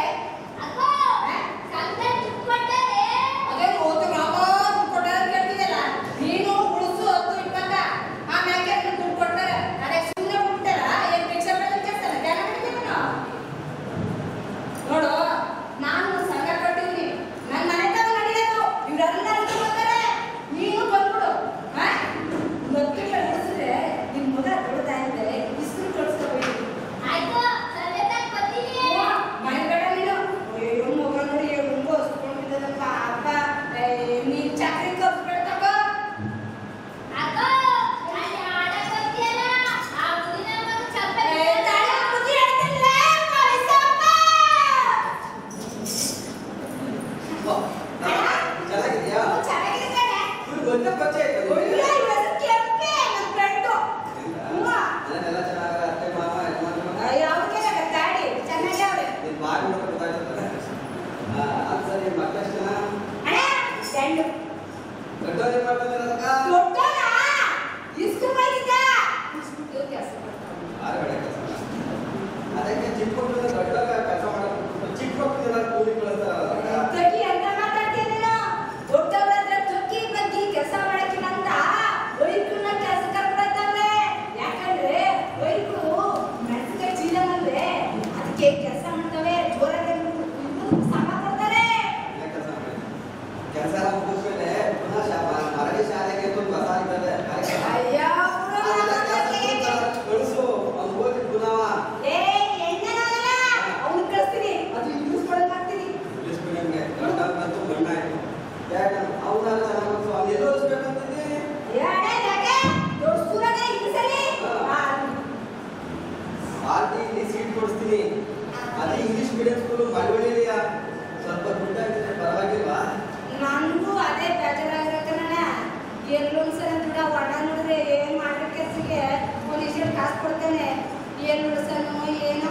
ಅದೇ ಹೋತು ರಾಮ ದುಡ್ಡು ಕೊಟ್ಟಾರ ಕೇಳ್ತಿದ್ದಲ್ಲ, ನೀನು ಉಳಿಸು 10-20 ಆಮ್ಯಾಕೆ ದುಡ್ಡು ಕೊಡ್ತಾರೆ. ಅದೇ ಸುಮ್ಮನೆ ಬಿಡ್ತಾರ, ಏನ್ ಭಿಕ್ಷೆ ಬೇಡ ಕೆಲಸ ಧ್ಯಾನ ಮಾಡ್ತೀವಿ ನಾವು. ನೋಡು, ನಾನು ಸಂಘ ಕಟ್ಟಿದ್ದೀನಿ, ನನ್ನ ಮನೆ ತವ ನಡೆಯೋದು, ಇವರೆಲ್ಲ ಅನ್ಕೊಂತಾರೆ. ನೀನು ಬಂದ್ಬಿಡು. ಮಕ್ಕಳ ಉಳಿಸಿದ್ರೆ ನಿನ್ ಮಗ ಕೊಡ್ತಾ ಇದ್ದಾರೆ, ಇಸ್ರು ಕಳಿಸ್ಕೋಬೇಕು. ಮನೆಗಡ ನೀನು ಅಯ್ಯೋ ಮಗ ನೋಡಿ ரொம்ப ಹೊಸ್ಕೊಂಡಿದ್ದಪ್ಪ ಅಪ್ಪ. ನೀನ್ ಚಾಕ್ರಿ ಕಲ್ಸ್ಬಿಡ್ತಕ್ಕ. ಚೆನ್ನಾಗಿದ್ಯಾ? ಇವ್ರು ಒಂದೇ ಪರಿಚಯ ಆಯ್ತಾ ನಿಮ್ಗೆ? ಮನೆಯಲ್ಲೆಲ್ಲ ಚೆನ್ನಾಗಲ್ಲ? ಅತ್ತೆ ಮಾವ ಯಜಮಾನ್ರು? ನಿನ್ ಬಾಯಿ ನೋಡ್ಕೊಂಡು ಗೊತ್ತಾಗ್ತದೆ. ಅದು ಸರಿ, ನಿಮ್ಮ ಮಕ್ಕಳು ಎಷ್ಟು ಜನ? ದೊಡ್ಡವ್ರು ಏನ್ ಮಾಡ್ತಿದ್ದಾರೆ ಅದಕ್ಕ? ಆರು ಕಡೆ ಕೆಲಸ ಅದಕ್ಕೆ ಚಿಕ್ಕ ಮಕ್ಕಳು ದೊಡ್ಡವ್ರ ಕೆಲಸ ಮಾಡೋದು, ಚಿಕ್ಕ ಮಕ್ಕಳು ಕೂಲಿ ಕಳಿಸ್ತಾರಲ್ಲ ಅದಕ್ಕ? ಕೆಲಸ ಮಾಡಕ್ಕಿನಂತ ವೈದ್ಯರನ್ನ ಕೆಲಸ ಕರ್ಕೊಳ್ತಾವ್ರೆ. ಯಾಕಂದ್ರೆ ವೈದ್ಯರು ಮೆಣಸಿನ ಚೀಲನಲ್ವೇ, ಅದಕ್ಕೆ ಕೆಲಸ ಮಾಡ್ತವೆ. ಜೋರಾಗಿ ಸಮ ಕೊಡ್ತಾರೆ. ಕೆಲಸ ಮುಗಿಸ್ಮೇಲೆ ಪುನಃ ಮರಳಿ ಶಾಲೆಗೆ ಒಂದು ಬಸ ಆಗ್ತದೆ ಕಾರ್ಯಕ್ರಮ. ಅಯ್ಯೋ, ಕಳಿಸು, ಅವ್ನು ಹೋಗಿ ಪುನಃ ಏ ಎಣ್ಣೆನಲ್ಲ, ಅವ್ನು ಕಳಿಸ್ತೀನಿ, ಅದು ಯೂಸ್ ಮಾಡೋದು ಮಾಡ್ತೀನಿ. ಇಂಗ್ಲಿಷ್ ಮೀಡಿಯಂಗೆ ಗಂಡಂತೂ ಗಂಡ ಆಯ್ತು. ಯಾಕೆ ಅವ್ರನ್ನ ಚೆನ್ನಾಗಿ ಅವ್ನು ಎಲ್ಲೋ ಓದಿಸ್ಬೇಕಂತಿದ್ದಿ? ದೊಡ್ಡ ಸ್ಕೂಲಾಗ ಇದು ಸರಿ. ಪಾರ್ಟಿ ಇಲ್ಲಿ ಸೀಟ್ ಕೊಡಿಸ್ತೀನಿ. ಅದು ಇಂಗ್ಲಿಷ್ ಮೀಡಿಯಂ ಸ್ಕೂಲು ಮಳವಳ್ಳಿಯಾ? ಸ್ವಲ್ಪ ದುಡ್ಡಾಗಿದ್ರೆ ಪರವಾಗಿಲ್ವಾ? ನನಗೂ ಅದೇ ಬೇಜಾರಾಗಿರಕಣ್ಣ. ಎಲ್ಲೊಂದ್ಸಲ ದುಡ್ಡ ಒಡ ನೋಡಿದ್ರೆ ಏನ್ ಮಾಡೋ ಕೆಲ್ಸಕ್ಕೆ ಒಂದಿಷ್ಟು ಕಾಸು ಕೊಡ್ತಾನೆ, ಏನ್ ಉಳಿಸನು ಏನೋ.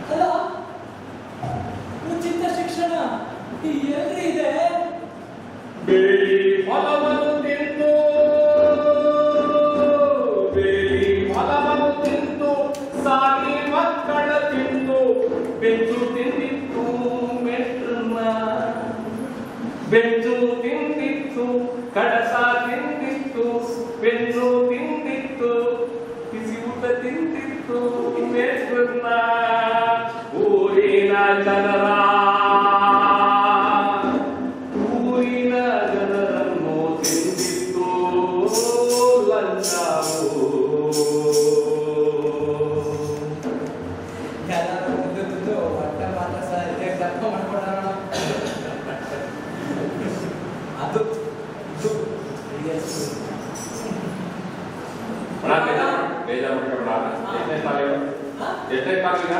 ಹಲೋ, ಉಚಿತ ಶಿಕ್ಷಣ ಎಲ್ರಿ ಇದೆ ಬೇಲಿ ಫಲವನ್ನು ತಿಂದು ಸಾಗಿ ಮಕ್ಕಳ ತಿಂದು ಬೆಂಚು ತಿಂದಿತ್ತು ಮೆಟ್ರನ್ನ ಬೆಂಚು ತಿಂದಿತ್ತು ಕಡಸ ತಿಂದಿತ್ತು ಬೆಂಚು ತಿಂದಿತ್ತು ಬಿಸಿ ಊಟ ತಿಂದಿತ್ತು ಮೆಟ್ರನ್ನ ಊರಿನ ಜನರ ಜನರನ್ನು ತಿಂದಿತ್ತು ಲಂಚವು ಎಲ್ಲರೂ ಮುಂದೆ ಹೊಟ್ಟೆ ಮಾತ್ರ ಸರ್ ದಪ್ಪ ಮಾಡ್ಕೊಳ್ಳೋಣ ಅದು ಇದು ಬೇಜಾರು ಎಷ್ಟೇ ಕಾಲಿಗ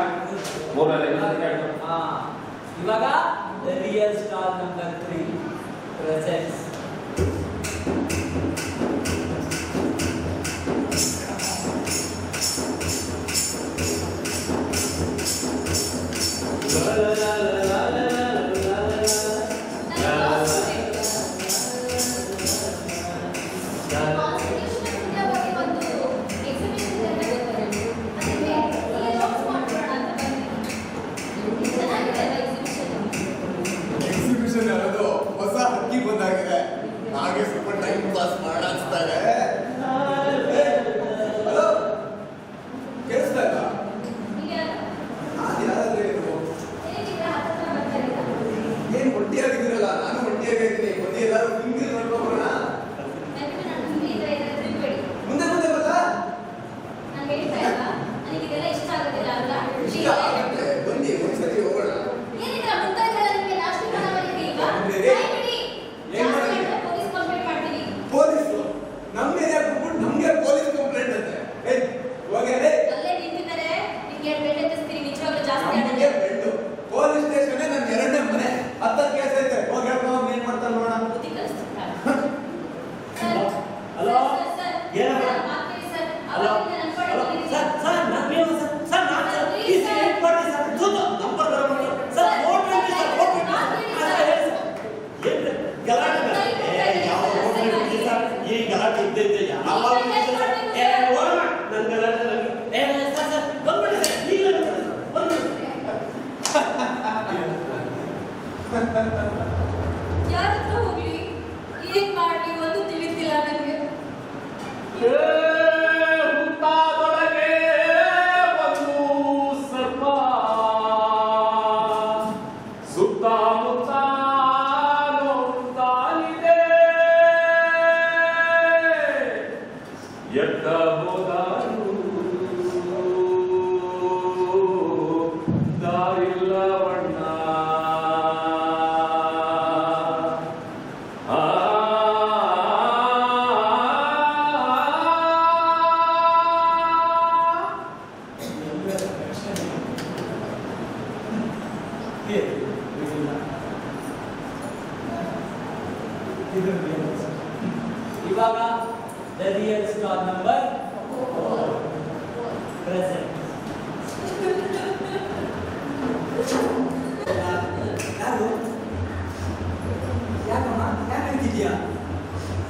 ಇವಾಗ the real star number 3 presents exhibition ಅನ್ನೋದು ಹೊಸ ಹಕ್ಕಿ ಬಂದಾಗಿದೆ. ಹಾಗೆ ಸ್ವಲ್ಪ ಟೈಮ್ ಪಾಸ್ ಮಾಡಾಕ್ಸ್ತಾರೆ. ಹಲೋ, ಕೇಳಿಸ್ತಾ ಇಲ್ಲ? ಯಾರಾದ್ರೆ ಏನ್ ಒಟ್ಟಿಯಾಗಿದ್ದೀರಲ್ಲ? ನಾನು ಒಟ್ಟಿಯಾಗಿದ್ದೀನಿ. ಬನ್ನಿ ಎಲ್ಲರೂ ಹಿಂದಿಲ್ ನೋಡ್ಕೊಂಬರೋಣ. ಮುಂದೆ ಮುಂದೆ ಬಲ್ಲ ಇಷ್ಟ ಆಗತ್ತೆ. ಬನ್ನಿ ಒಂದ್ಸರಿ ಹೋಗೋಣ. ಪೊಲೀಸು ನಮ್ಮ ಏರಿಯಾ ಬಿಟ್ಬಿಟ್ಟು ನಮ್ಗೆ ಪೊಲೀಸ್ ಕಂಪ್ಲೇಂಟ್ ಅಂತೆ. ಹೋಗ್ಯಾರೆ ಪೊಲೀಸ್ ಸ್ಟೇಷನ್ ನನ್ನ 2ನೇ ಮನೆ. 10 ಕೇಸ್ ಐತೆ. ಹೋಗ್ಯಾರ ಏನ್ ಮಾಡ್ತಾನೆ ನೋಡೋಣ. ಹಲೋ ಏನಪ್ಪ ಹಲೋ ಸರ್ ಸರ್ ನಾನು ಸರ್ ನಾನು ಸರ್ ಈ ಸೆಲೆಕ್ಟ್ ಮಾಡಿ ಸರ್ ಜೊತೆ ನಂಬರ್ ಬರೋಣ ಸರ್ ಫೋಟೋ ಸರ್ ಫೋಟೋ ಏನು ಗಲಾಟೆ ಯಾವ ಫೋಟೋ ಸರ್ ಈ ಗಲಾಟೆ ಇದ್ದಿದ್ದೆ ಯಾವ ಹೋಗೋಣ ನನ್ನ ಗಲಾಟೆ ಸರ್ ಸರ್ ಬಂದ್ಬಿಡಿ ಸರ್ ಈಗ ಬಂದ್ಬಿಡಿ ಯಾರ ಹತ್ರ ಹೋಗ್ಲಿ ಏನ್ ಮಾಡ್ಲಿ ಒಂದು ತಿಳಿತಿಲ್ಲ ನನಗೆ ಹುತ್ತಾದೊಳಗೆ ಒಂದು ಸರ್ಪ ಸುತ್ತಮುತ್ತ ನೋಡುತ್ತಾನಿದೆ ಎತ್ತ ಹೋದಾರು ದಾರಿಲ್ಲವಣ್ಣ ಇವಾಗ the real star number 4 present ಯಾರು ಯಾಕಮ್ಮ ಯಾಕೆ ಹೇಳ್ತಿದ್ಯಾ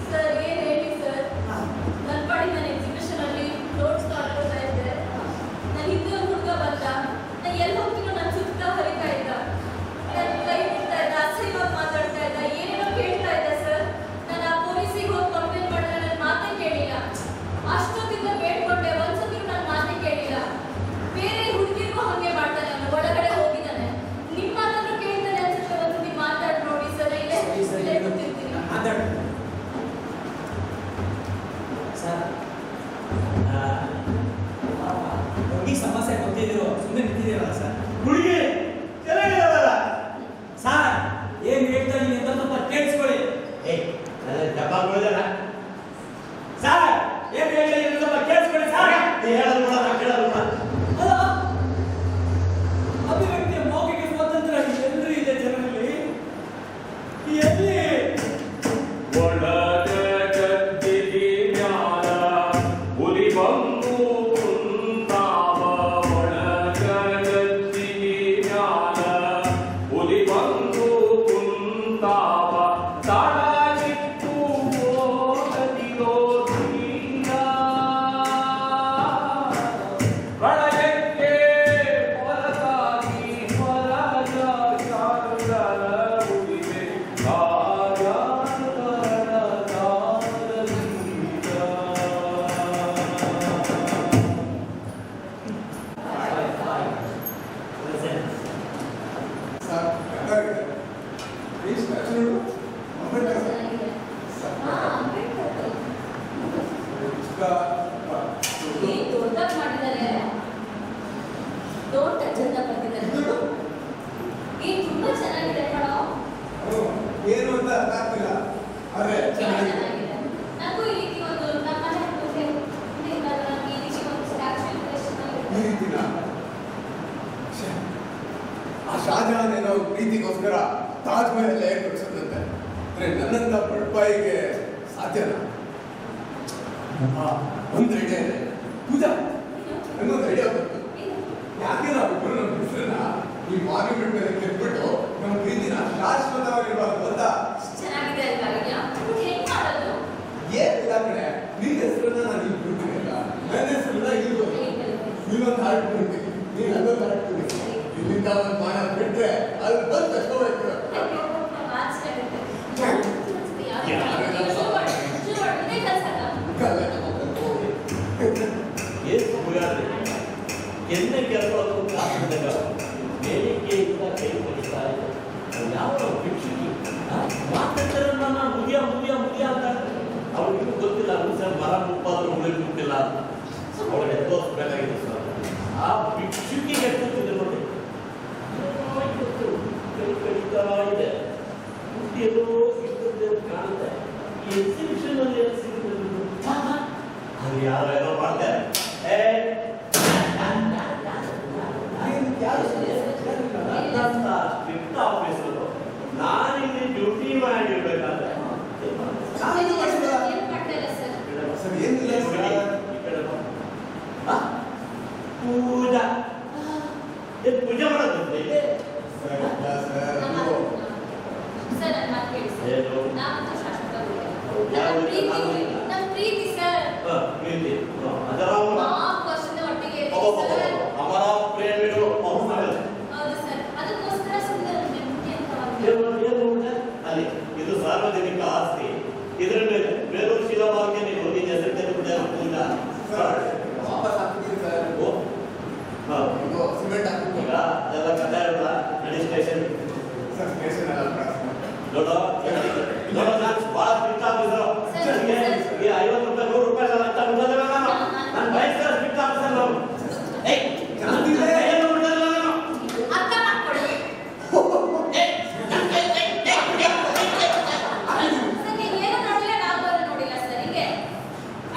ಸರ್ ಏನ್ ಹೇಳಿ ಸರ್ ನನ್ನ ಪಾಡಿ ನನ್ನ ಎಕ್ಸಿಬಿಷನ್ ಅಲ್ಲಿ ನೋಟ್ಸ್ ತಗೊಳ್ತಾ ಇದ್ದೆ ನನ್ನ ಹಿಂದೆ ಒಂದು ಹುಡುಗ ಬಂದ ನಾನು ಎಲ್ಲಿ ಹೋಗ್ತೀನೋ ನನ್ನ ಸುತ್ತ ಹರಿತಾ ಇದ್ದ ನನ್ನ ಕೈ ಮುಟ್ತಾ ಇದ್ದ ಅಸಹ್ಯವಾಗಿ ಮಾತಾಡ್ತಾ ಇದ್ದ ಏನೇನೋ ಕೇಳ್ತಾ ಇದ್ದ ಸರ್ ನಾನು ಆ ಪೊಲೀಸಿಗೆ ಹೋಗಿ ಕಂಪ್ಲೇಂಟ್ ಮಾಡಿದ್ರೆ ನನ್ನ ಮಾತೇ ಕೇಳಿಲ್ಲ ಅಷ್ಟೊತ್ತಿಂದ ಬೇಡ್ಕೊಂಡೆ ಒಂದ್ಸತಿ ನನ್ನ ಮಾತೇ ಕೇಳಿಲ್ಲ ಬೇರೆ ಹುಡುಗಿಗೂ ಹಂಗೆ ಮಾಡ್ತಾನೆ ಅವನು ಒಳಗಡೆ ಹೋಗಿದ್ದಾನೆ ನೋಡು ಅಂಬೇಡ್ಕರ್ ಚೆನ್ನಾಗಿದೆ. ಹಾ, ಅಂಬೇಡ್ಕರ್. ಏನ್ ದೊಡ್ಡದಾಗಿ ಮಾಡಿದ್ದಾರೆ, ದೊಡ್ಡ ಚಂದ ಬರ್ತಿದ್ದಾರೆ. ಏನ್ ತುಂಬಾ ಚೆನ್ನಾಗಿದೆ ಕಣೋ. ಏನು ಅಂತ ಅರ್ಥ ಆಗ್ತಿಲ್ಲ ಆದ್ರೆ ಚೆನ್ನಾಗಿದೆ. ಚೆನ್ನಾಗಿದೆ. ನನಗೂ ಈ ರೀತಿ ಒಂದು ನಮ್ಮ ಮನೆ ಮುಂದೆ ಈ ರೀತಿ ಒಂದು ಸ್ಟ್ಯಾಚ್ಯೂ ಈ ರೀತಿನ ಆ ಶಾಜಹಾನ್ ಏನೋ ಪ್ರೀತಿಗೋಸ್ಕರ ತಾಜ್ ಮಹಲ್ ಕಟ್ಸೋದಂತೆ. ಅಂದ್ರೆ ನನ್ನಂತ ಬಡಪಾಯಿಗೆ ಸಾಧ್ಯನಾ? ಒಂದು ಐಡಿಯಾ ಇದೆ ಪೂಜಾ, ನನ್ನೊಂದು ಐಡಿಯಾ ಬಂತು. ಯಾಕೆ ನಾವಿಬ್ಬರು ನಮ್ಮ ಹೆಸರನ್ನ ಈ ಮಾನ್ಯುಮೆಂಟ್ ಮೇಲೆ ಕೆಟ್ಬಿಟ್ಟು ನಮ್ಮ ಪ್ರೀತಿನ ಶಾಶ್ವತವಾಗಿರ್ಬಾರ್ದು ಅಂತ. ಚೆನ್ನಾಗಿದೆ ಅಲ್ವಾ ಐಡಿಯಾ? ಬಟ್ ಹೆಂಗ್ ಮಾಡೋದು? ಏನಿಲ್ಲ ಕಣೆ, ನಿನ್ನ ಹೆಸರನ್ನ ನಾನು ಇಲ್ಲಿ ಬಿಡ್ತೀನಿಲ್ಲ, ನನ್ನ ಹೆಸರನ್ನ ಇಲ್ಲೊಂದು ಹಾರ್ಟ್ ಬಿಡ್ತೀನಿ, ನೀನು ಅಲ್ಲೊಂದು ಹಾರ್ಟ್ ಬಿಡ್ತೀನಿ. ಇಲ್ಲಿಂದ ಒಂದು ಮಾನ ಬಿಟ್ರೆ ಅಲ್ಲಿ ಬಂದು ತಗೋಬೇಕು. ಎನ್ನೆ ಕೆಲಸ ಬೇಡಿಕೆಯಿಂದ ಕೈ ಕೊಡಿಸ್ತಾ ಇದ್ದರು. ಯಾವ ಭಿಕ್ಷುಕಿ ಮಾತಾಡ್ತಾರೆ, ನಾನು ಮುಗಿಯ ಮುಗಿಯ ಮುಗಿಯ ಅಂತ. ಅವ್ರಿಗೂ ಗೊತ್ತಿಲ್ಲ, ಸರ್ ಮರ ಮುಪ್ಪಾದ್ರೂ ಉಳಿದು ಗೊತ್ತಿಲ್ಲ. ಅವಳಿಗೆ ತೋರಿಸ್ಬೇಕಾಗಿದೆ ಸರ್. ಆ ಭಿಕ್ಷುಕಿಗೆ ಎಷ್ಟೊತ್ತಿದೆ ನೋಡಿ, ಕೈ ಕಡಿತಾ ಇದೆ. ಎಲ್ಲೋ ಸಿಗ್ತದೆ ಕಾಣುತ್ತೆ. ಈ ಎಕ್ಸಿಬಿಷನ್ ಅಲ್ಲಿ ಏನು ಸಿಗುತ್ತೆ ಅದು ಯಾರೋ ಮಾಡ್ತಾರೆ. ಸ್ಟ್ರಿಕ್ಟ್ ಆಫೀಸರು ನಾನಿಲ್ಲಿ ಡ್ಯೂಟಿ ಮಾಡಿರ್ಬೇಕಾದ್ರೆ ಸರ್ ಏನಿಲ್ಲ ಪೂಜಾ ಪೂಜೆ ಮಾಡೋದು ಅಮರ ಪ್ರೇಮಿಗಳು ಅಲ್ಲಿ ಇದು ಸಾರ್ವಜನಿಕ ಆಸ್ತಿ. ಇದರ ಮೇಲೆ ಬೇರೂರು ಶಿಲಾಭಾಗ್ಯ ನೀವು ನಿನ್ನ ಹೆಸರು ತೆಗೆದುಕೊಂಡೆ ಪೂಜಾ ವಾಪಸ್ ಹಾಕ್ತೀನಿ ಸರ್. ಇದು ಸಿಮೆಂಟ್ ಹಾಕ್ತೀನಿ ಈಗ ಅದೆಲ್ಲ ಕಥೆ ಇಲ್ಲ. ನಡಿ ಸ್ಟೇಷನ್ ಸರ್. ಸ್ಟೇಷನ್ ಎಲ್ಲ ನೋಡೋ ನಾನು ಭಾಳ ಸ್ಟ್ರಿಕ್ಟ್ ಆಫೀಸರು. ಈ 50 ರೂಪಾಯಿ 100 ರೂಪಾಯಿ ಅಂತ ಮುಗಿದ್ರೆ ನಾನು ಭಯಂಕರ ಸ್ಟ್ರಿಕ್ಟ್ ಆಫೀಸರ್. ನಾವು ಏನು ಮುಗಿದ್ರೆ ನಾನು ಅರ್ಥ ಮಾಡ್ಕೊಳ್ಳಿ. ಸರ್ ನೀವು ಏನು ನೋಡಿಲ್ಲ, ನಾವು ನೋಡಿಲ್ಲ ಸರ್. ಹೀಗೆ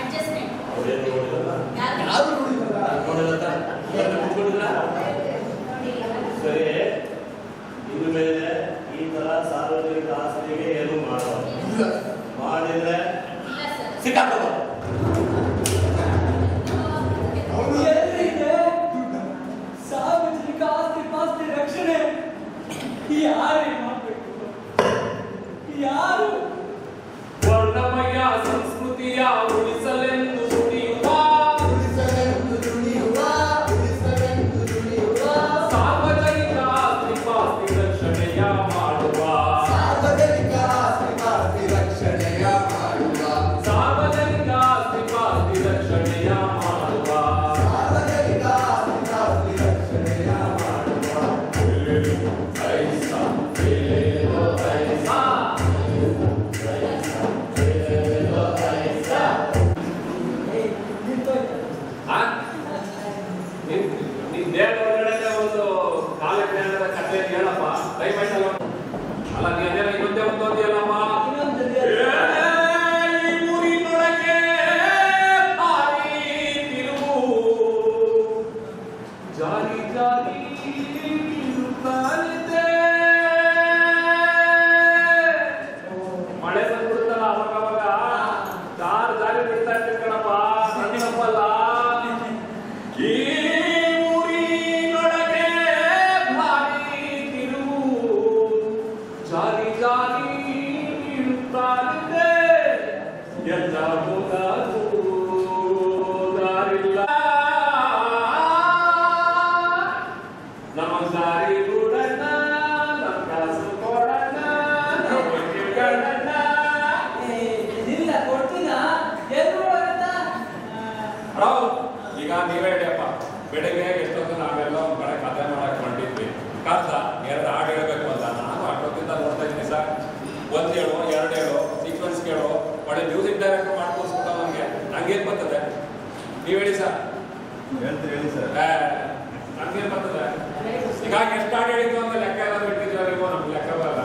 ಅಡ್ಜಸ್ಟ್ಮೆಂಟ್ ಅವ್ರೇನು ನೋಡಿಲ್ಲ, ಯಾರು ನೋಡಿಲ್ಲ ನೋಡಿಲ್ಲ ಕೂತ್ಕೊಂಡಿದ್ರ. ಸರಿ, ಇನ್ನು ಮೇಲೆ ಈ ತರ ಸಾರ್ವಜನಿಕ ಆಸ್ತಿಗೆ ಏನು ಮಾಡೋದು ಮಾಡಿದ್ರೆ ಇಲ್ಲ ಸರ್. ಸಿಕ್ಕಾಕೋದು. ಸಾರ್ವಜನಿಕ ಆಸ್ತಿ ಪಾಸ್ತಿ ರಕ್ಷಣೆ ಯಾರೇ ಮಾಡಬೇಕು? ಯಾರು? ವರ್ಣಮಯ ಸಂಸ್ಕೃತಿಯ ಉಳಿಸಲೆಂದು ಸಾರ್ವಜನಿಕ ಆಸ್ತಿ ಪಾಸ್ತಿ ರಕ್ಷಣೆಯ ಮಾಡುವ ಸಾರ್ವಜನಿಕ ಆಸ್ತಿ ಪಾಸ್ತಿ ರಕ್ಷಣೆಯ ಮಾಡುವ ನಿನ್ ದೇಹ ಒಳಗಡೆ ಒಂದು ಕಾಲಜ್ಞಾನದ ಕಥೆ ಹೇಳಪ್ಪ. ದಯಮಾಡಿ ನೀವ್ ಹೇಳಿ ಸರ್. ಹೇಳ್ತೀರಿ ಹೇಳಿ ಸರ್. ನಮ್ಗೇನ್ ಬರ್ತದೆ ಈಗ ಎಷ್ಟು ಹಾಡು ಹೇಳಿದ್ದು ಅಂತ ಲೆಕ್ಕ ಎಲ್ಲ ಬಿಟ್ಟಿದ್ರೆ ನೀವು ನಮ್ಗೆ ಲೆಕ್ಕ ಬರಲ್ಲ.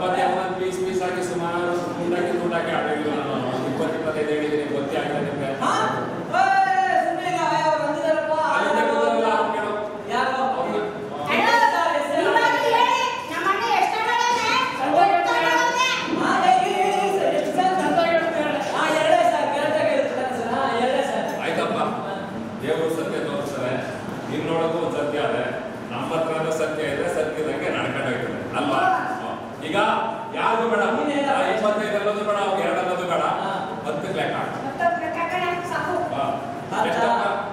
ಮತ್ತೆ ಒಂದೊಂದು ಪೀಸ್ ಹಾಕಿ ಸುಮಾರು ದುಡ್ಡಾಕಿ ಹಾಡಿಲ್ಲ ನಾನು 20-25 ಹೇಳಿದ್ದೀನಿ ಗೊತ್ತೇ ಆಗಿಲ್ಲ ನಿಮ್ಗೆ. ಆಯ್ತಪ್ಪ, ದೇವರು ಸತ್ಯ ತೋರಿಸ್ತಾರೆ, ನಿನ್ನೊಳಗೂ ಒಂದು ಸತ್ಯ ಅದೇ, ನಮ್ಮ ಹತ್ರ ಸತ್ಯ ಇದ್ರೆ ಸತ್ಯದಂಗೆ ನಡ್ಕೊಂಡು ಹೋಗ್ತದೆ ಅಲ್ವಾ? ಈಗ ಯಾರಿಗೂ ಬೇಡ 25 ಅನ್ನೋದು ಬೇಡ, 2 ಅನ್ನೋದು ಬೇಡ, 10 ಲೆಕ್ಕ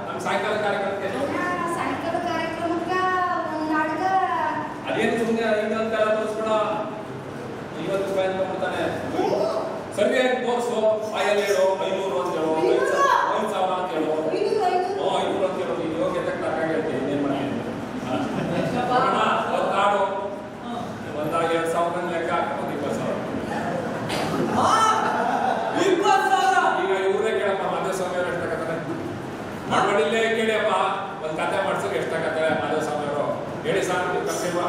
ನಮ್ ಸಾಯಂಕಾಲ ಕಾರ್ಯಕ್ರಮಕ್ಕೆ ಅದೇನು ಸುಮ್ಮನೆ ಇನ್ನೊಂದೆಲ್ಲ ತೋರಿಸ್ಬೇಡ. 50 ರೂಪಾಯಿ ಅಂತ ಕೊಡ್ತಾನೆ, ಸರಿಯಾಗಿ ತೋರಿಸು. 500 ಹೇಳು, 500 ಅಂತ ಹೇಳು, 5,000 ಅಂತ ಹೇಳು, 500 ಅಂತ ಹೇಳು. ನೀನು ಯೋಗ್ಯತೆ ತಕ್ಕಾಗೈತೆ, ಇನ್ನೇನ್ ಮಾಡಿ ಒಂದು ಹಾಡು ಒಂದಾಗ 2,000 ಲೆಕ್ಕ ಹಾಕೊಂಡು 20,000. ಈಗ ಇವರೇ ಕೇಳಪ್ಪ, ಮಾದೇವ ಸ್ವಾಮಿ ಅವರು ಎಷ್ಟು ತಗತ್ತಾರೆ? ಮಡಿಲೇ ಕೇಳಿಯಪ್ಪ, ಒಂದು ಕತೆ ಮಾಡ್ಸೋಕೆ ಎಷ್ಟು ತಗತ್ತಾರೆ ಮಾದೇವ ಸ್ವಾಮಿ ಅವರು? ಹೇಳಿ ಸಾರ್, ನೀವು ಕರ್ಸಿಲ್ವಾ?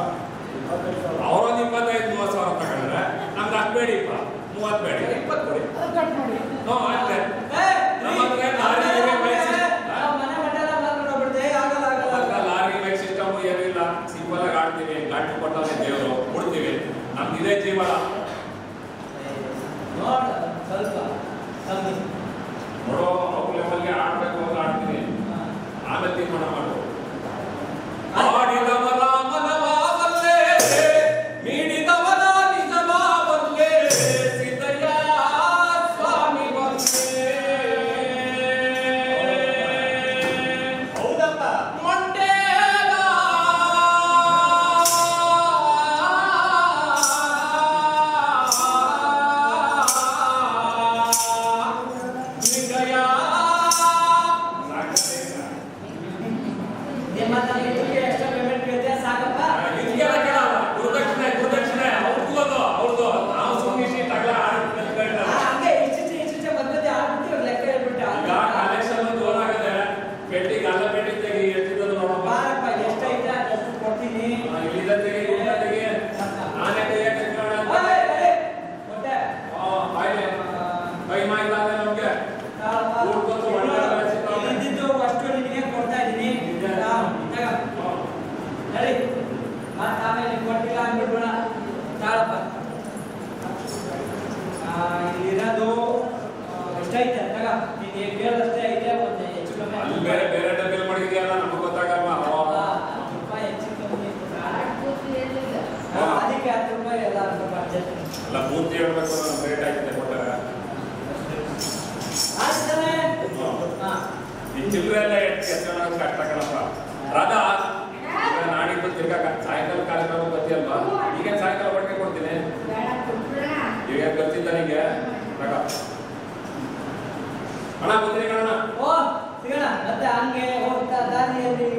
ಅವರೊಂದು 25-30,000 ತಗೊಂಡ್ರೆ ನಮ್ಗೆ ಅಷ್ಟು ಬೇಡಿಪ್ಪ, 30 ಬೇಡಿ, 20 ಕೊಡಿ. ಹ್ಞೂ ಅಷ್ಟೇ. ನಮ್ಮ ಹತ್ರ ಲಾರಿ ಬೈಕ್ ಸಿಸ್ಟಮ್ ಏನಿಲ್ಲ, ಸಿಂಪಲ್ ಆಗಿ ಆಡ್ತೀವಿ, ಗಾಡಿ ಕೊಟ್ಟವೇ ದೇವರು ಕೊಡ್ತೀವಿ, ನಮ್ದು ಇದೇ ಜೀವನ. ನೋಡೋ ಅವ್ರ ಲೆವೆಲ್ಗೆ ಆಡ್ಬೇಕು ಅಂತ ಆಡ್ತೀನಿ, ಆಮೇಲೆ ತೀರ್ಮಾನ ಮಾಡು. ಆಡಿದವರ ಮನವಾಗಲ್ಲೇ, ನೀಡಿದವರ ನಿಜವಾಗಲ್ಲೇ, ಸಿದ್ದಯ್ಯ ಸ್ವಾಮಿ ಬಂದೇ. ಹೌದಪ್ಪ, ಮಂಡೇಲ ಲಿಂಗಯ್ಯ ಇದಕ್ಕೆಲ್ಲ ಕೇಳಲ್ಲ, ಗುರುದಕ್ಷಿಣೆ ಅವ್ರದ್ದು ನಾವು ಸುಮ್ಮನೆ ತಗಲ ಈಗ ಕಲೆಕ್ಷನ್ ಜೋರಾಗದೆ, ಪೆಟ್ಟಿಗೆ ಅಲ್ಲ ಪೆಟ್ಟಿ ತೆಗಿ, ಎಷ್ಟಿದ್ದು ನೋಡಪ್ಪ, ಇಲ್ಲಿಂದ ತೆಗಿ, ಇಲ್ಲಿಂದ ತೆಗಿ, ನಾನೇ ತೆಗಿಯಕ್ಕೆ ಕೈ ಮಾಡಿಲ್ಲ ನಮ್ಗೆ ಊಟಕ್ಕಂತೂ ಒಳ್ಳೆ ಇಲ್ಲಿರೋದು ಎಷ್ಟೈತೆ ತಗ, ನೀನು ಕೇಳೋದಷ್ಟೇ ಐತೆ, ಒಂದು ಹೆಚ್ಚು ಕಮ್ಮಿ ಅಲ್ಲಿ ಬೇರೆ ಬೇರೆ ಡಬ್ಬಲ್ ಮಾಡಿದ್ಯಲ್ಲ, ನಮಗೆ ಗೊತ್ತಾಗಲ್ವಾ? ರೂಪಾಯಿ ಹೆಚ್ಚು ಕಮ್ಮಿ ಅದಕ್ಕೆ 10 ರೂಪಾಯಿ ಎಲ್ಲ ಸ್ವಲ್ಪ ಅಡ್ಜಸ್ಟ್ ಎಲ್ಲ ಪೂರ್ತಿ ಹೇಳ್ಬೇಕು, ರೇಟ್ ಆಯ್ತದೆ ಕೊಟ್ಟಾಗ ಆಗ್ತಾನೆ. ಈ ಚಿಲ್ಲರೆ ಎಲ್ಲ ಎಷ್ಟು ಕಷ್ಟ ಕಣಪ್ಪ. ರಾಧಾ, ಈಗ ನಾಡಿದ್ದು ತಿರ್ಗಾ ಸಾಯಂಕಾಲ ಕಾರ್ಯಕ್ರಮ ಬರ್ತೀಯಲ್ವಾ? ಈಗ ಸಾಯಂಕಾಲ ಬಟ್ಟೆ ಕೊಡ್ತೀನಿ, ಈಗ ಗೊತ್ತಿದ್ದ ನಿಂಗೆ ಅಣ್ಣ ಬರ್ತೀನಿ ಕಣ. ಓ ಸಿಗೋಣ ಮತ್ತೆ ಹಂಗೆ ಹೋಗ್ತಾ ದಾರಿಯಲ್ಲಿ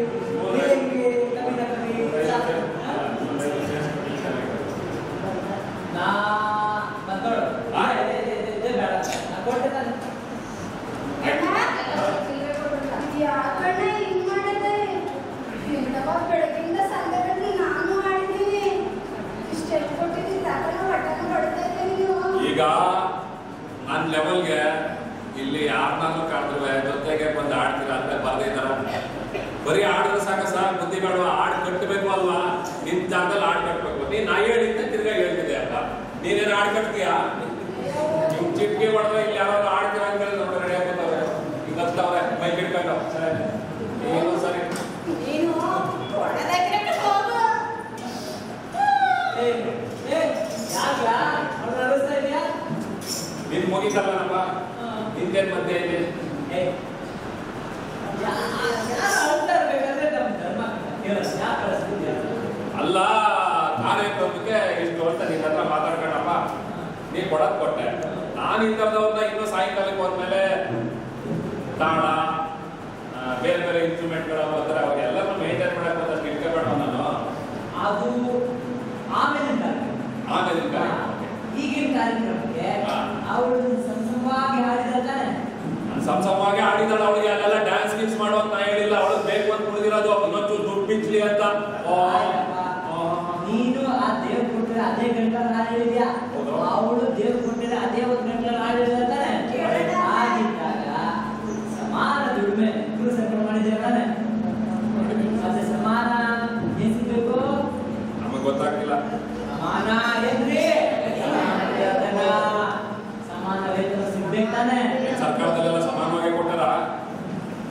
ನಾ ಬಂದೋಳು ಬೇಡ ನಾ ಕೊಟ್ಟೆ ನಾನು. ಬೆಳಗ್ಗಿಂದ ಸಂದರ್ಭದಲ್ಲಿ ನಾನು ಮಾಡಿದ್ದೀನಿ, ಇಷ್ಟೆಷ್ಟು ಕೊಟ್ಟಿದ್ದೀನಿ, ಹೊಟ್ಟೆನ ಹೊಡ್ತಾ ಇದ್ದೆ ನೀನು. ಈಗ ನನ್ನ ಲೆವೆಲ್ಗೆ ಇಲ್ಲಿ ಯಾರನ್ನಾದ್ರೂ ಕಾಡಿದ್ರೆ ಜೊತೆಗೆ ಬಂದು ಆಡ್ತೀರ ಅಂತ ಬರ್ದೇ ಇದ್ದಾರ. ಬರೀ ಆಡಿದ್ರೆ ಸಾಕ ಸರ್, ಬುದ್ಧಿ ಬೇಡವಾ? ಆಡ್ ಕಟ್ಟಬೇಕು ಅಲ್ವಾ? ನಿನ್ ಜಾಗದಲ್ಲಿ ಆಡ್ ಕಟ್ಟಬೇಕು. ನೀನ್ ನಾ ಹೇಳಿದ್ದೆ ತಿರ್ಗಾ ಹೇಳ್ತಿದ್ದೆ ಅಲ್ಲ, ನೀನೇನು ಆಡ್ ಕಟ್ತೀಯಾ? ನಿಮ್ ಚಿಟ್ಕಿ ಹೊಡೆದ್ರೆ ಇಲ್ಲಿ ಯಾರು ಆಡ್ತೀರ ಅಂತ ಹೇಳಿ ನೋಡ್ರೆ ರೆಡಿ ಆಗ್ಬಿಟ್ಟವ್ರೆ, ಈಗ ಹತ್ತವ್ರೆ ಬೈಕ್ ಇಟ್ಕೊಂಡು. ಸರಿ ಏನು ಸರಿ ನೀನು ಹೊಡೆದಾಕಿರಕ್ಕೆ ಹೋಗು. ನಿನ್ ಮುಗಿತಲ್ಲನಪ್ಪ, ನಿಂದೇನ್ ಮಧ್ಯೆ ಇದೆ? ಅಲ್ಲ, ಕಾರ್ಯಕ್ರಮಕ್ಕೆ ಇಷ್ಟು ಅಂತ ನಿನ್ನ ಹತ್ರ ಮಾತಾಡ್ಕೊಂಡಪ್ಪ, ನೀ ಕೊಡಕ್ ಕೊಟ್ಟೆ. ನಾನು ಇಂಥವ್ರನ್ನ ಇನ್ನೂ ಸಾಯಂಕಾಲಕ್ಕೆ ಹೋದ್ಮೇಲೆ ತಾಳ ಬೇರೆ ಬೇರೆ ಇನ್ಸ್ಟ್ರೂಮೆಂಟ್ಗಳು ಬರ್ತಾರೆ, ಅವ್ರಿಗೆಲ್ಲರೂ ಮೇಂಟೈನ್ ಮಾಡಕ್ ಬಂದಷ್ಟು ಇಟ್ಕೋಬೇಡ ನಾನು. ಆಮೇಲೆ ಈಗಿನ ಕಾರ್ಯಕ್ರಮಕ್ಕೆ ಹಾ. ಅವಳು ಸಂಸವಾಗಿ ಹಾಡಿದಾನೆ. ಸಂಸವಾಗಿ ಆಡಿದಾಳ. ಅವಳಿಗೆ ಅಲ್ಲೆಲ್ಲ ಡ್ಯಾನ್ಸ್ ಗಿನ್ಸ್ ಮಾಡೋ ಅಂತ ಹೇಳಿಲ್ಲ. ಅವಳು ಬೇಕು ಅಂತ ಉಳಿದಿರೋದು ಇನ್ನೊಂದು ದುಡ್ಡು ಬಿಚ್ಲಿ ಅಂತ. ನೀನು ಆ ದೇವ್ರು ಕೊಟ್ಟಿರೋ ಅದೇ ಗಂಟಲ ಹಾಡು ಹೇಳಿದ್ಯಾ, ಹೌದು. ಅವಳು ದೇವ್ರು ಕೊಟ್ಟಿರೋ ಅದೇ ಒಂದು ಗಂಟಲ ಹಾಡು ಹೇಳಿದಾನೆ. ಆಗಿದ್ದಾಗ ಸಮಾನ ದುಡಿಮೆ ಇಬ್ರು ಸಂಗ್ರಹ ಮಾಡಿದ್ದೇವೆ. ಮತ್ತೆ ಸಮಾನ ಏನ್ ಸಿಗ್ಬೇಕು? ನಮಗೆ ಗೊತ್ತಾಗ್ತಿಲ್ಲ. ಸಮಾನ ಏನ್ರಿ? ಸಮಾನ ವೇತನ ಸಿಗ್ಬೇಕು ತಾನೆ. ಸರ್ಕಾರದಲ್ಲೆಲ್ಲ ಸಮಾನವಾಗಿ ಕೊಟ್ಟಾರ.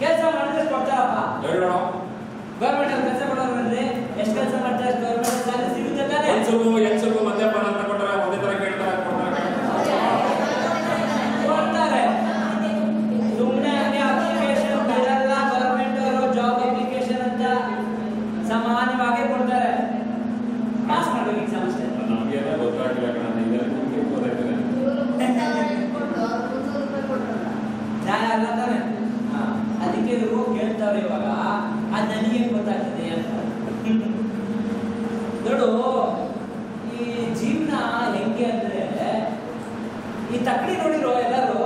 ಕೆಲಸ ಮಾಡಿದ್ರೆ ಕೊಡ್ತಾರಪ್ಪ. ಹೇಳೋ ಗೌರ್ಮೆಂಟ್ ಅಲ್ಲಿ ಕೆಲಸ ಕೊಡೋದ್ರಲ್ಲಿ ಎಷ್ಟು ಕೆಲಸ ಮಾಡ್ತಾರೆ ಗೌರ್ಮೆಂಟ್ ಸಾಲ ಸಿಗುತ್ತೆ ತಾನೆ. ಹೆಂಗಸರು ಮದ್ಯಪಾನ ಅಂತ ಕೊಟ್ಟಾರ. ಒಂದೇ ತರ ಕೇಳ್ತಾರೆ ಕೊಡ್ತಾರೆ. ಸುಮ್ಮನೆ ಅಪ್ಲಿಕೇಶನ್ ಬಿಡಲ್ಲ ಗೌರ್ಮೆಂಟ್ ಅವರು. ಜಾಬ್ ಅಪ್ಲಿಕೇಶನ್ ಅಂತ ಸಮಾನವಾಗಿ ಕೊಡ್ತಾರೆ. ಪಾಸ್ ಮಾಡ್ಬೇಕು ಎಕ್ಸಾಮ್ ಅಷ್ಟೇ. ನಮ್ಗೇನೋ ಗೊತ್ತಾಗಿಲ್ಲ ಕಣ. ನಿಮ್ಗೆ ಗೊತ್ತಾಯ್ತದೆ. ನ್ಯಾಯ ಅಲ್ಲ ತಾನೆ. ಅದಕ್ಕೆ ಇವರು ಕೇಳ್ತಾವ್ರೆ ಇವಾಗ ಅದು ನನಗೆ ಗೊತ್ತಾಗ್ತದೆ ಅಂತ. ನೋಡು, ಈ ಜೀವನ ಹೆಂಗೆ ಅಂದ್ರೆ, ಈ ತಕ್ಕಡಿ ನೋಡಿರೋ ಎಲ್ಲರೂ?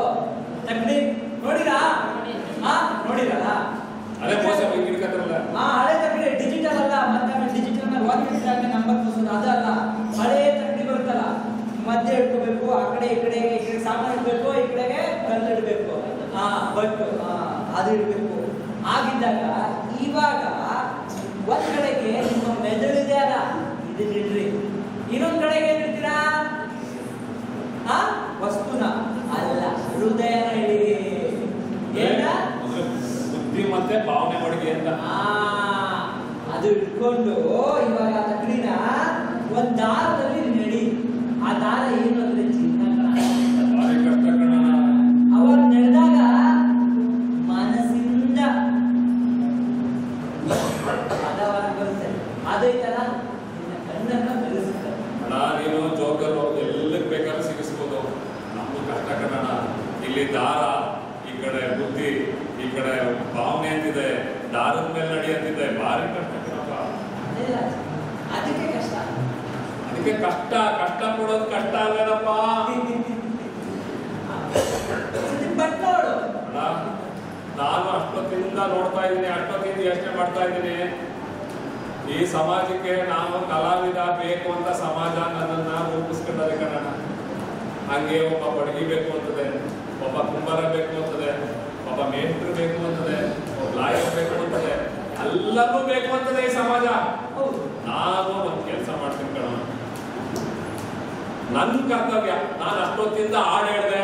ತಕ್ಕಡಿ ನೋಡಿರಾ? ನೋಡಿರಲ್ಲ? ಅದೇ ಮೋಸ ಹಿಡ್ಕತ್ರಲ್ಲ. ಹಳೆ ತಕ್ಕಡಿ ಡಿಜಿಟಲ್ ಅಲ್ಲ. ಮತ್ತೆ ಡಿಜಿಟಲ್ ಮೇಲೆ ವಾಕಿಂಗ್ ನಂಬರ್ ತೋರಿಸೋದು ಅದಲ್ಲ. ಹಳೆ ತಕ್ಕಡಿ ಬರುತ್ತಲ್ಲ, ಮಧ್ಯೆ ಇಟ್ಕೋಬೇಕು, ಆ ಕಡೆ ಈ ಕಡೆ ಸಾಮಾನು ಇಡಬೇಕು, ಈ ಕಡೆಗೆ ಕಲ್ಲು ಇಡಬೇಕು, ಬಟ್ಟು ಅದು ಇಡಬೇಕು. ಆಗಿದ್ದಾಗ ಇವಾಗ ಒಂದ್ ಕಡೆಗೆ ನಿಮ್ಮ ಮೆದುಳಿದೆ ಅಲ್ಲ, ಇದನ್ನ ಇಡ್ರಿ. ಇನ್ನೊಂದ್ ಕಡೆಗೆ ಏನಿರ್ತೀರಾ? ವಸ್ತುನ ಅಲ್ಲ, ಹೃದಯನ ಇಡಿ. ಏನ? ಬುದ್ಧಿ ಮತ್ತೆ ಭಾವನೆ ಮಡಿಗೆ ಅಂತ. ಅದು ಇಟ್ಕೊಂಡು ಇವಾಗ ತಕ್ಕಡಿನ ಒಂದ್ ದಾರದಲ್ಲಿ ನಡಿ. ಆ ದಾರ ಏನು ಅಂದ್ರೆ ಚಿನ್ನ. ಭಾರಿ ಕಷ್ಟ ಕಣ. ಅವಾಗ ನಡೆದಾಗ ಮನಸ್ಸಿಂದ ಪದವಾಗಿ ಬರುತ್ತೆ. ಅದೈತಲ್ಲ ನಿನ್ನ ಕಣ್ಣನ್ನ ಬೆಳೆಸುತ್ತೆ. ನೀನು ಜೋಕರು ಎಲ್ಲಕ್ಕೆ ಬೇಕಾದ್ರೂ ಸಿಗಿಸ್ಬೋದು. ನಮ್ದು ಕಷ್ಟ ಕಣ. ಇಲ್ಲಿ ದಾರ, ಈ ಕಡೆ ಬುದ್ಧಿ, ಈ ಕಡೆ ಭಾವನೆ ಅಂತಿದೆ, ದಾರದ ಮೇಲೆ ನಡಿ ಅಂತಿದೆ. ಭಾರಿ ಕಷ್ಟ ಕಣಪ್ಪ. ಅದಕ್ಕೆ ಕಷ್ಟ. ಅದಕ್ಕೆ ಕಷ್ಟ ಕೊಡೋದು ಕಷ್ಟ ಅಲ್ವೇನಪ್ಪ. ಬಟ್ ನೋಡು, ನಾನು ಅಷ್ಟೊತ್ತಿಂದ ನೋಡ್ತಾ ಇದ್ದೀನಿ, ಅಷ್ಟೊತ್ತಿಂದ ಯೋಚನೆ ಮಾಡ್ತಾ ಇದ್ದೀನಿ. ಈ ಸಮಾಜಕ್ಕೆ ನಾನು ಕಲಾವಿದ ಬೇಕು ಅಂತ ಸಮಾಜ ನನ್ನನ್ನ ರೂಪಿಸ್ಕೊಂಡರೆ ಕಣ. ಹಂಗೆ ಒಬ್ಬ ಬಡಗಿ ಬೇಕು ಅಂತದೆ, ಒಬ್ಬ ಕುಂಬಾರ ಬೇಕು ಅಂತದೆ, ಒಬ್ಬ ಮೇಸ್ಟ್ರು ಬೇಕು ಅಂತದೆ, ಒಬ್ಬ ಲಾಯರ್ ಬೇಕು ಅಂತದೆ, ಎಲ್ಲರೂ ಬೇಕು ಅಂತದೆ ಈ ಸಮಾಜ. ನಾನು ಒಂದು ಕೆಲಸ ಮಾಡ್ತೀನಿ ಕಣ. ನನ್ನ ಕರ್ತವ್ಯ. ನಾನು ಅಷ್ಟೊತ್ತಿಂದ ಹಾಡು ಹೇಳಿದೆ,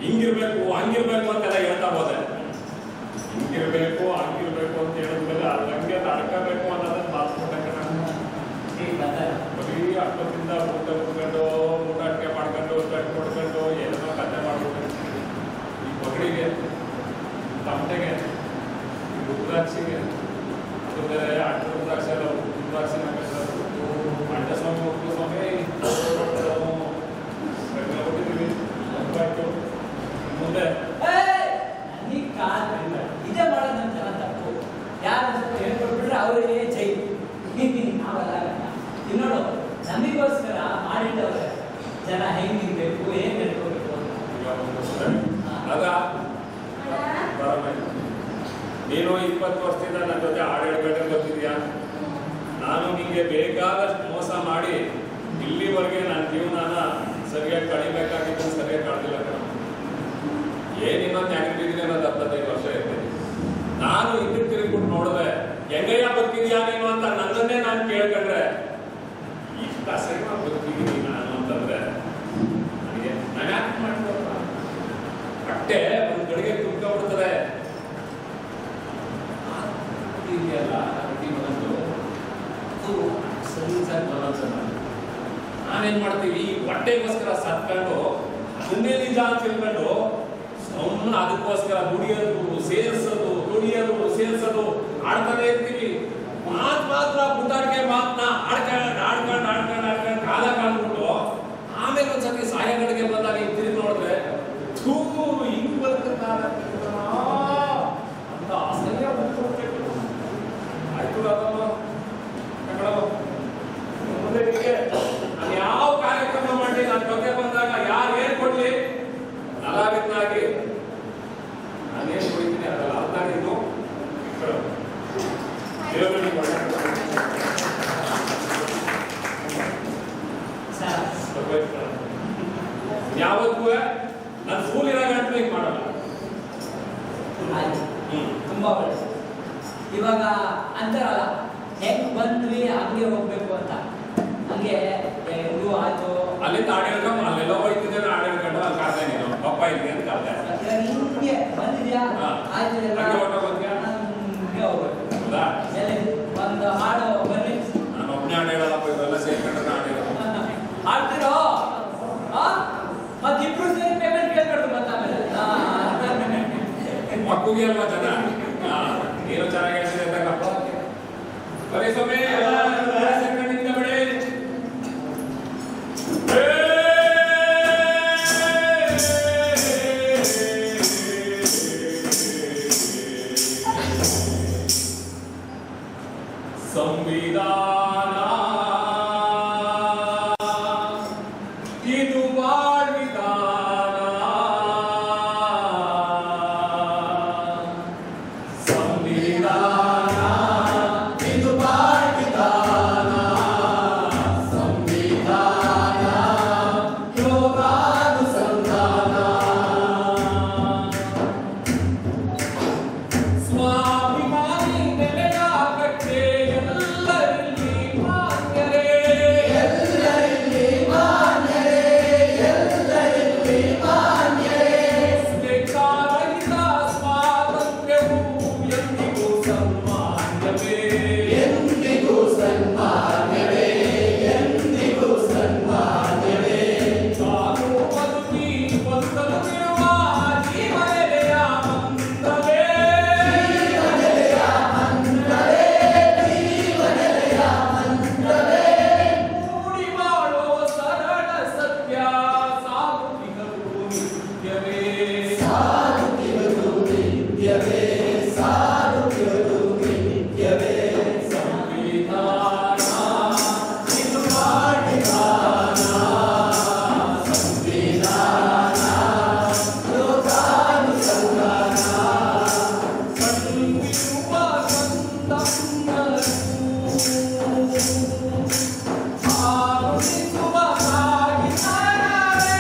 ಹಿಂಗಿರ್ಬೇಕು ಹಂಗಿರ್ಬೇಕು ಅಂತೆಲ್ಲ ಹೇಳ್ತಾ ಹೋದೆ. ಹಿಂಗಿರ್ಬೇಕು ಹಂಗಿರ್ಬೇಕು ಅಂತ ಹೇಳಿದ್ಮೇಲೆ ಹಂಗೆ ನಡ್ಕೋಬೇಕು ಅನ್ನೋದನ್ನ ಮಾತ್ಕೊಂಡೆ ಕಣ. ಬರೀ ಅಷ್ಟೊತ್ತಿಂದ ಊಟ ಉಟ್ಕೊಂಡು, ಊಟ ಅಡಿಕೆ ಮಾಡ್ಕೊಂಡು, ಕಟ್ ಕೊಡ್ಕೊಂಡು ಏನೋ ಕತೆ ಮಾಡ್ಕೊಂಡು, ಈ ಮಗಳಿಗೆ, ತಮಟೆಗೆ, ಈ ರುದ್ರಾಕ್ಷಿಗೆ, ಅದು ಬೇರೆ ಅಡ್ಡ ರುದ್ರಾಕ್ಷಿ ಅಲ್ಲ, ರುದ್ರಾಕ್ಷಿ ಅಡ್ಡ ಸ್ವಾಮಿ ಉಪ್ಪು ಸ್ವಾಮಿ ಕೊಟ್ಟಿದ್ದೀವಿ. ಆಯ್ತು, ಮುಂದೆ ಇದೇ ಮಾಡೋದು ನಮ್ಮ ಜನ ತಪ್ಪು. ಯಾರು ಹೇಳ್ಕೊಟ್ಬಿಟ್ರೆ ಅವರಿಗೆ ಜೈ. ನಾವಲ್ಲ. ಇನ್ನೋಡು, ನಮಗೋಸ್ಕರ ಮಾಡಿದ್ದವ್ರೆ ಜನ ಹೆಂಗಿರ್ಬೇಕು, ಏನ್ ಹೇಳ್ಕೋಬೇಕು ಆಗ ನೀನು 20 ವರ್ಷದಿಂದ ನನ್ನ ಜೊತೆ ಹಾಡು ಹೇಳ್ಬೇಕಂತ ಗೊತ್ತಿದ್ಯಾ. ನಾನು ನಿಂಗೆ ಬೇಕಾದಷ್ಟು ಮೋಸ ಮಾಡಿ ಇಲ್ಲಿವರೆಗೆ ನನ್ನ ಜೀವನಾನ ಸರಿಯಾಗಿ ಕಳಿಬೇಕಾಗಿದ್ದು ಸರಿಯಾಗಿ ಕಳೆದಿಲ್ಲ ಕಣ. ಏನಿನ್ನೊಂದು ನೆಗಟಿವ್ ಅನ್ನೋದು 25 ವರ್ಷ ಇರ್ತದೆ. ನಾನು ಹಿಂದೆ ತಿರುಗಿಬಿಟ್ಟು ನೋಡಿದೆ, ಹೆಂಗಯ್ಯ ಬದುಕಿದ್ಯಾ ನೀನು ಅಂತ ನನ್ನನ್ನೇ ನಾನು ಕೇಳ್ಕೊಂಡ್ರೆ, ಇಷ್ಟ ಸರಿ ಬದುಕಿದ್ದೀನಿ ನಾನು ಅಂತಂದ್ರೆ ನನಗೆ ನಾನು ಯಾಕೆ ಮಾಡ್ಕೊಳ್ತ ಹೊಟ್ಟೆ ಒಂದು ಗಡಿಗೆ ತುಂಬ್ಕೊಂಡ್ಬಿಡ್ತದೆ. ಇದೆಯಲ್ಲ ಅಡುಗೆ ಮನಸ್ಸು ಅದು ಸಲೀಸಾಗಿ ಬರೋದು. ನಾನೇನ್ ಮಾಡ್ತೀವಿ, ಹೊಟ್ಟೆಗೋಸ್ಕರ ಸತ್ಕೊಂಡು ಸುಮ್ಮನೆ ನಿಜ ಅಂತ ತಿಳ್ಕೊಂಡು ಸುಮ್ಮನೆ ಅದಕ್ಕೋಸ್ಕರ ದುಡಿಯೋದು ಸೇರ್ಸೋದು, ದುಡಿಯೋದು ಸೇರ್ಸೋದು ಆಡ್ತಾನೆ ಇರ್ತೀವಿ. ಮಾತ್ರ ಬುಟ್ಟಾಡಿಕೆ ಮಾತನ್ನ ಆಡ್ಕೊಂಡು ಕಾಲ ಕಾಲ್ಬಿಟ್ಟು ಆಮೇಲೆ ಒಂದ್ಸತಿ ಸಾಯಗಳಿಗೆ ಬಂದಾಗ ಹಿಂಗೆ ತಿರುಗಿ ನೋಡಿದ್ರೆ ಹಿಂಗ್ ಬದುಕುತ್ತಾರ ಅಂತ ಅಸಹ್ಯ ಆಯ್ತು. ಮುಂದೆ ನಾನು ಯಾವ ಕಾರ್ಯಕ್ರಮ ನಾಯಕನಾಗಿ ನಾನೇನು ಕುಡಿತೀನಿ ಅದಲ್ಲ ಅರ್ಥ ನೀನು ದೇವರಿಗೆ ಯಾವತ್ತೂ ನಾನು ಸ್ಕೂಲ್ ಇರೋ ಗಂಟೆ ಮಾಡಲ್ಲ. ಆಯ್ತು. ತುಂಬಾ ಒಳ್ಳೆ. ಇವಾಗ ಅಂತಾರಲ್ಲ ಹೆಂಗ್ ಬಂದ್ವಿ ಹಂಗೆ ಹೋಗ್ಬೇಕು ಅಂತ, ಹಂಗೆ ಇದು ಆಯ್ತು. ಅಲ್ಲಿಂದ ಆಡಳಿತ ಅಲ್ಲೆಲ್ಲ ಹೋಯ್ತಿದ್ದೇನೆ ಆಡಳಿತ ಅಲ್ಲಿ ಕಾಡ್ತಾ ನೀನು ಪಪ್ಪ ಇಲ್ಲಿ ಅಂತ ಕಾಡ್ತಾ ಹಿಂಗೆ ಬಂದಿದ್ಯಾ ಆಯ್ತು ಎಲ್ಲ ಹಂಗೆ ಹೊರಟೋಗ್ತೀಯಾ ಹಂಗೆ ಹೋಗ್ಬೇಕು. ಹೌದಾ? ಒಂದು ಹಾಡು ಬನ್ನಿ. ನಾನು ಒಬ್ಬನೇ ಆಡೇಳಪ್ಪ ಇವೆಲ್ಲ ಸೇರ್ಕೊಂಡ್ರೆ ಆಡೇಳ ಆಡ್ತಿರೋ ಮತ್ತಿಬ್ರು ಸೇರಿ ಪೇಮೆಂಟ್ ಕೇಳ್ಕೊಡ್ತು ಮತ್ತೆ ಆಮೇಲೆ ಮಕ್ಕಳಿಗೆ ಅಲ್ವಾ ಜನ ನೀನು ಚೆನ್ನಾಗಿ ಹೇಳ್ತೀನಿ ಅಂತಕ್ಕಪ್ಪ ಬರೀ ಸ್ವಾಮಿ ನಿಂತ ಬಿಡಿ. ಸಂವಿಧಾನ ಇದು ಬಾಳ್ವಿಧಾನ, ಸಂವಿಧಾನ ಇದು ಬಾಳ್ವಿಧಾನ, ಸಂವಿಧಾನ ಯೋಗಾನುಸಂಧಾನ, ಸ್ವಾಭಿಮಾನಿ ನೆಲೆಯ ಕಟ್ಟೆ ಎಲ್ಲರಲ್ಲಿ ಮಾನ್ಯರೇ, ಎಲ್ಲರಲ್ಲಿ ಮಾನ್ಯರೇ, ಎಲ್ಲರಲ್ಲಿ ಮಾನ್ಯರೇ, ಸ್ವೇಚ್ಛಾರಹಿತ ಸ್ವಾತಂತ್ರ್ಯವು ಎಂದಿಗೂ ಸನ್ಮಾನ್ಯವೇ, ಎಂದಿಗೂ ಸನ್ಮಾನ್ಯವೇ, ಎಂದಿಗೂ ಸನ್ಮಾನ್ಯವೇ, ತಾನು ಬದುಕಿ ಬದುಕಲು ಬಿಡುವ ಜೀವನೆಲೆಯ ಮಂತ್ರವೇ, ಜೀವನೆಲೆಯ ಮಂತ್ರವೇ, ಜೀವನೆಲೆಯ ಮಂತ್ರವೇ, ಮೂಡಿ ಬಾಳೋ ಸರಳ ಸತ್ಯ ಸಾಗುತ್ತಿಗದು ನಿತ್ಯವೇ, ಸಾಗುತ್ತಿಗದು ನಿತ್ಯವೇ, ಸಾಗುತ್ತಿಗದು ನಿತ್ಯವೇ, ಸಂವಿಧಾನ ಇದು ಬಾಳ್ವಿಧಾನ, ಸಂವಿಧಾನ ಲೋಕಾನುಸಂಧಾನ, ಕಂಡಿರುವ ಸಂತಮ್ಮನೂ ಆರುಣಿಸುವ ಸಾಗಿಸರವೇ,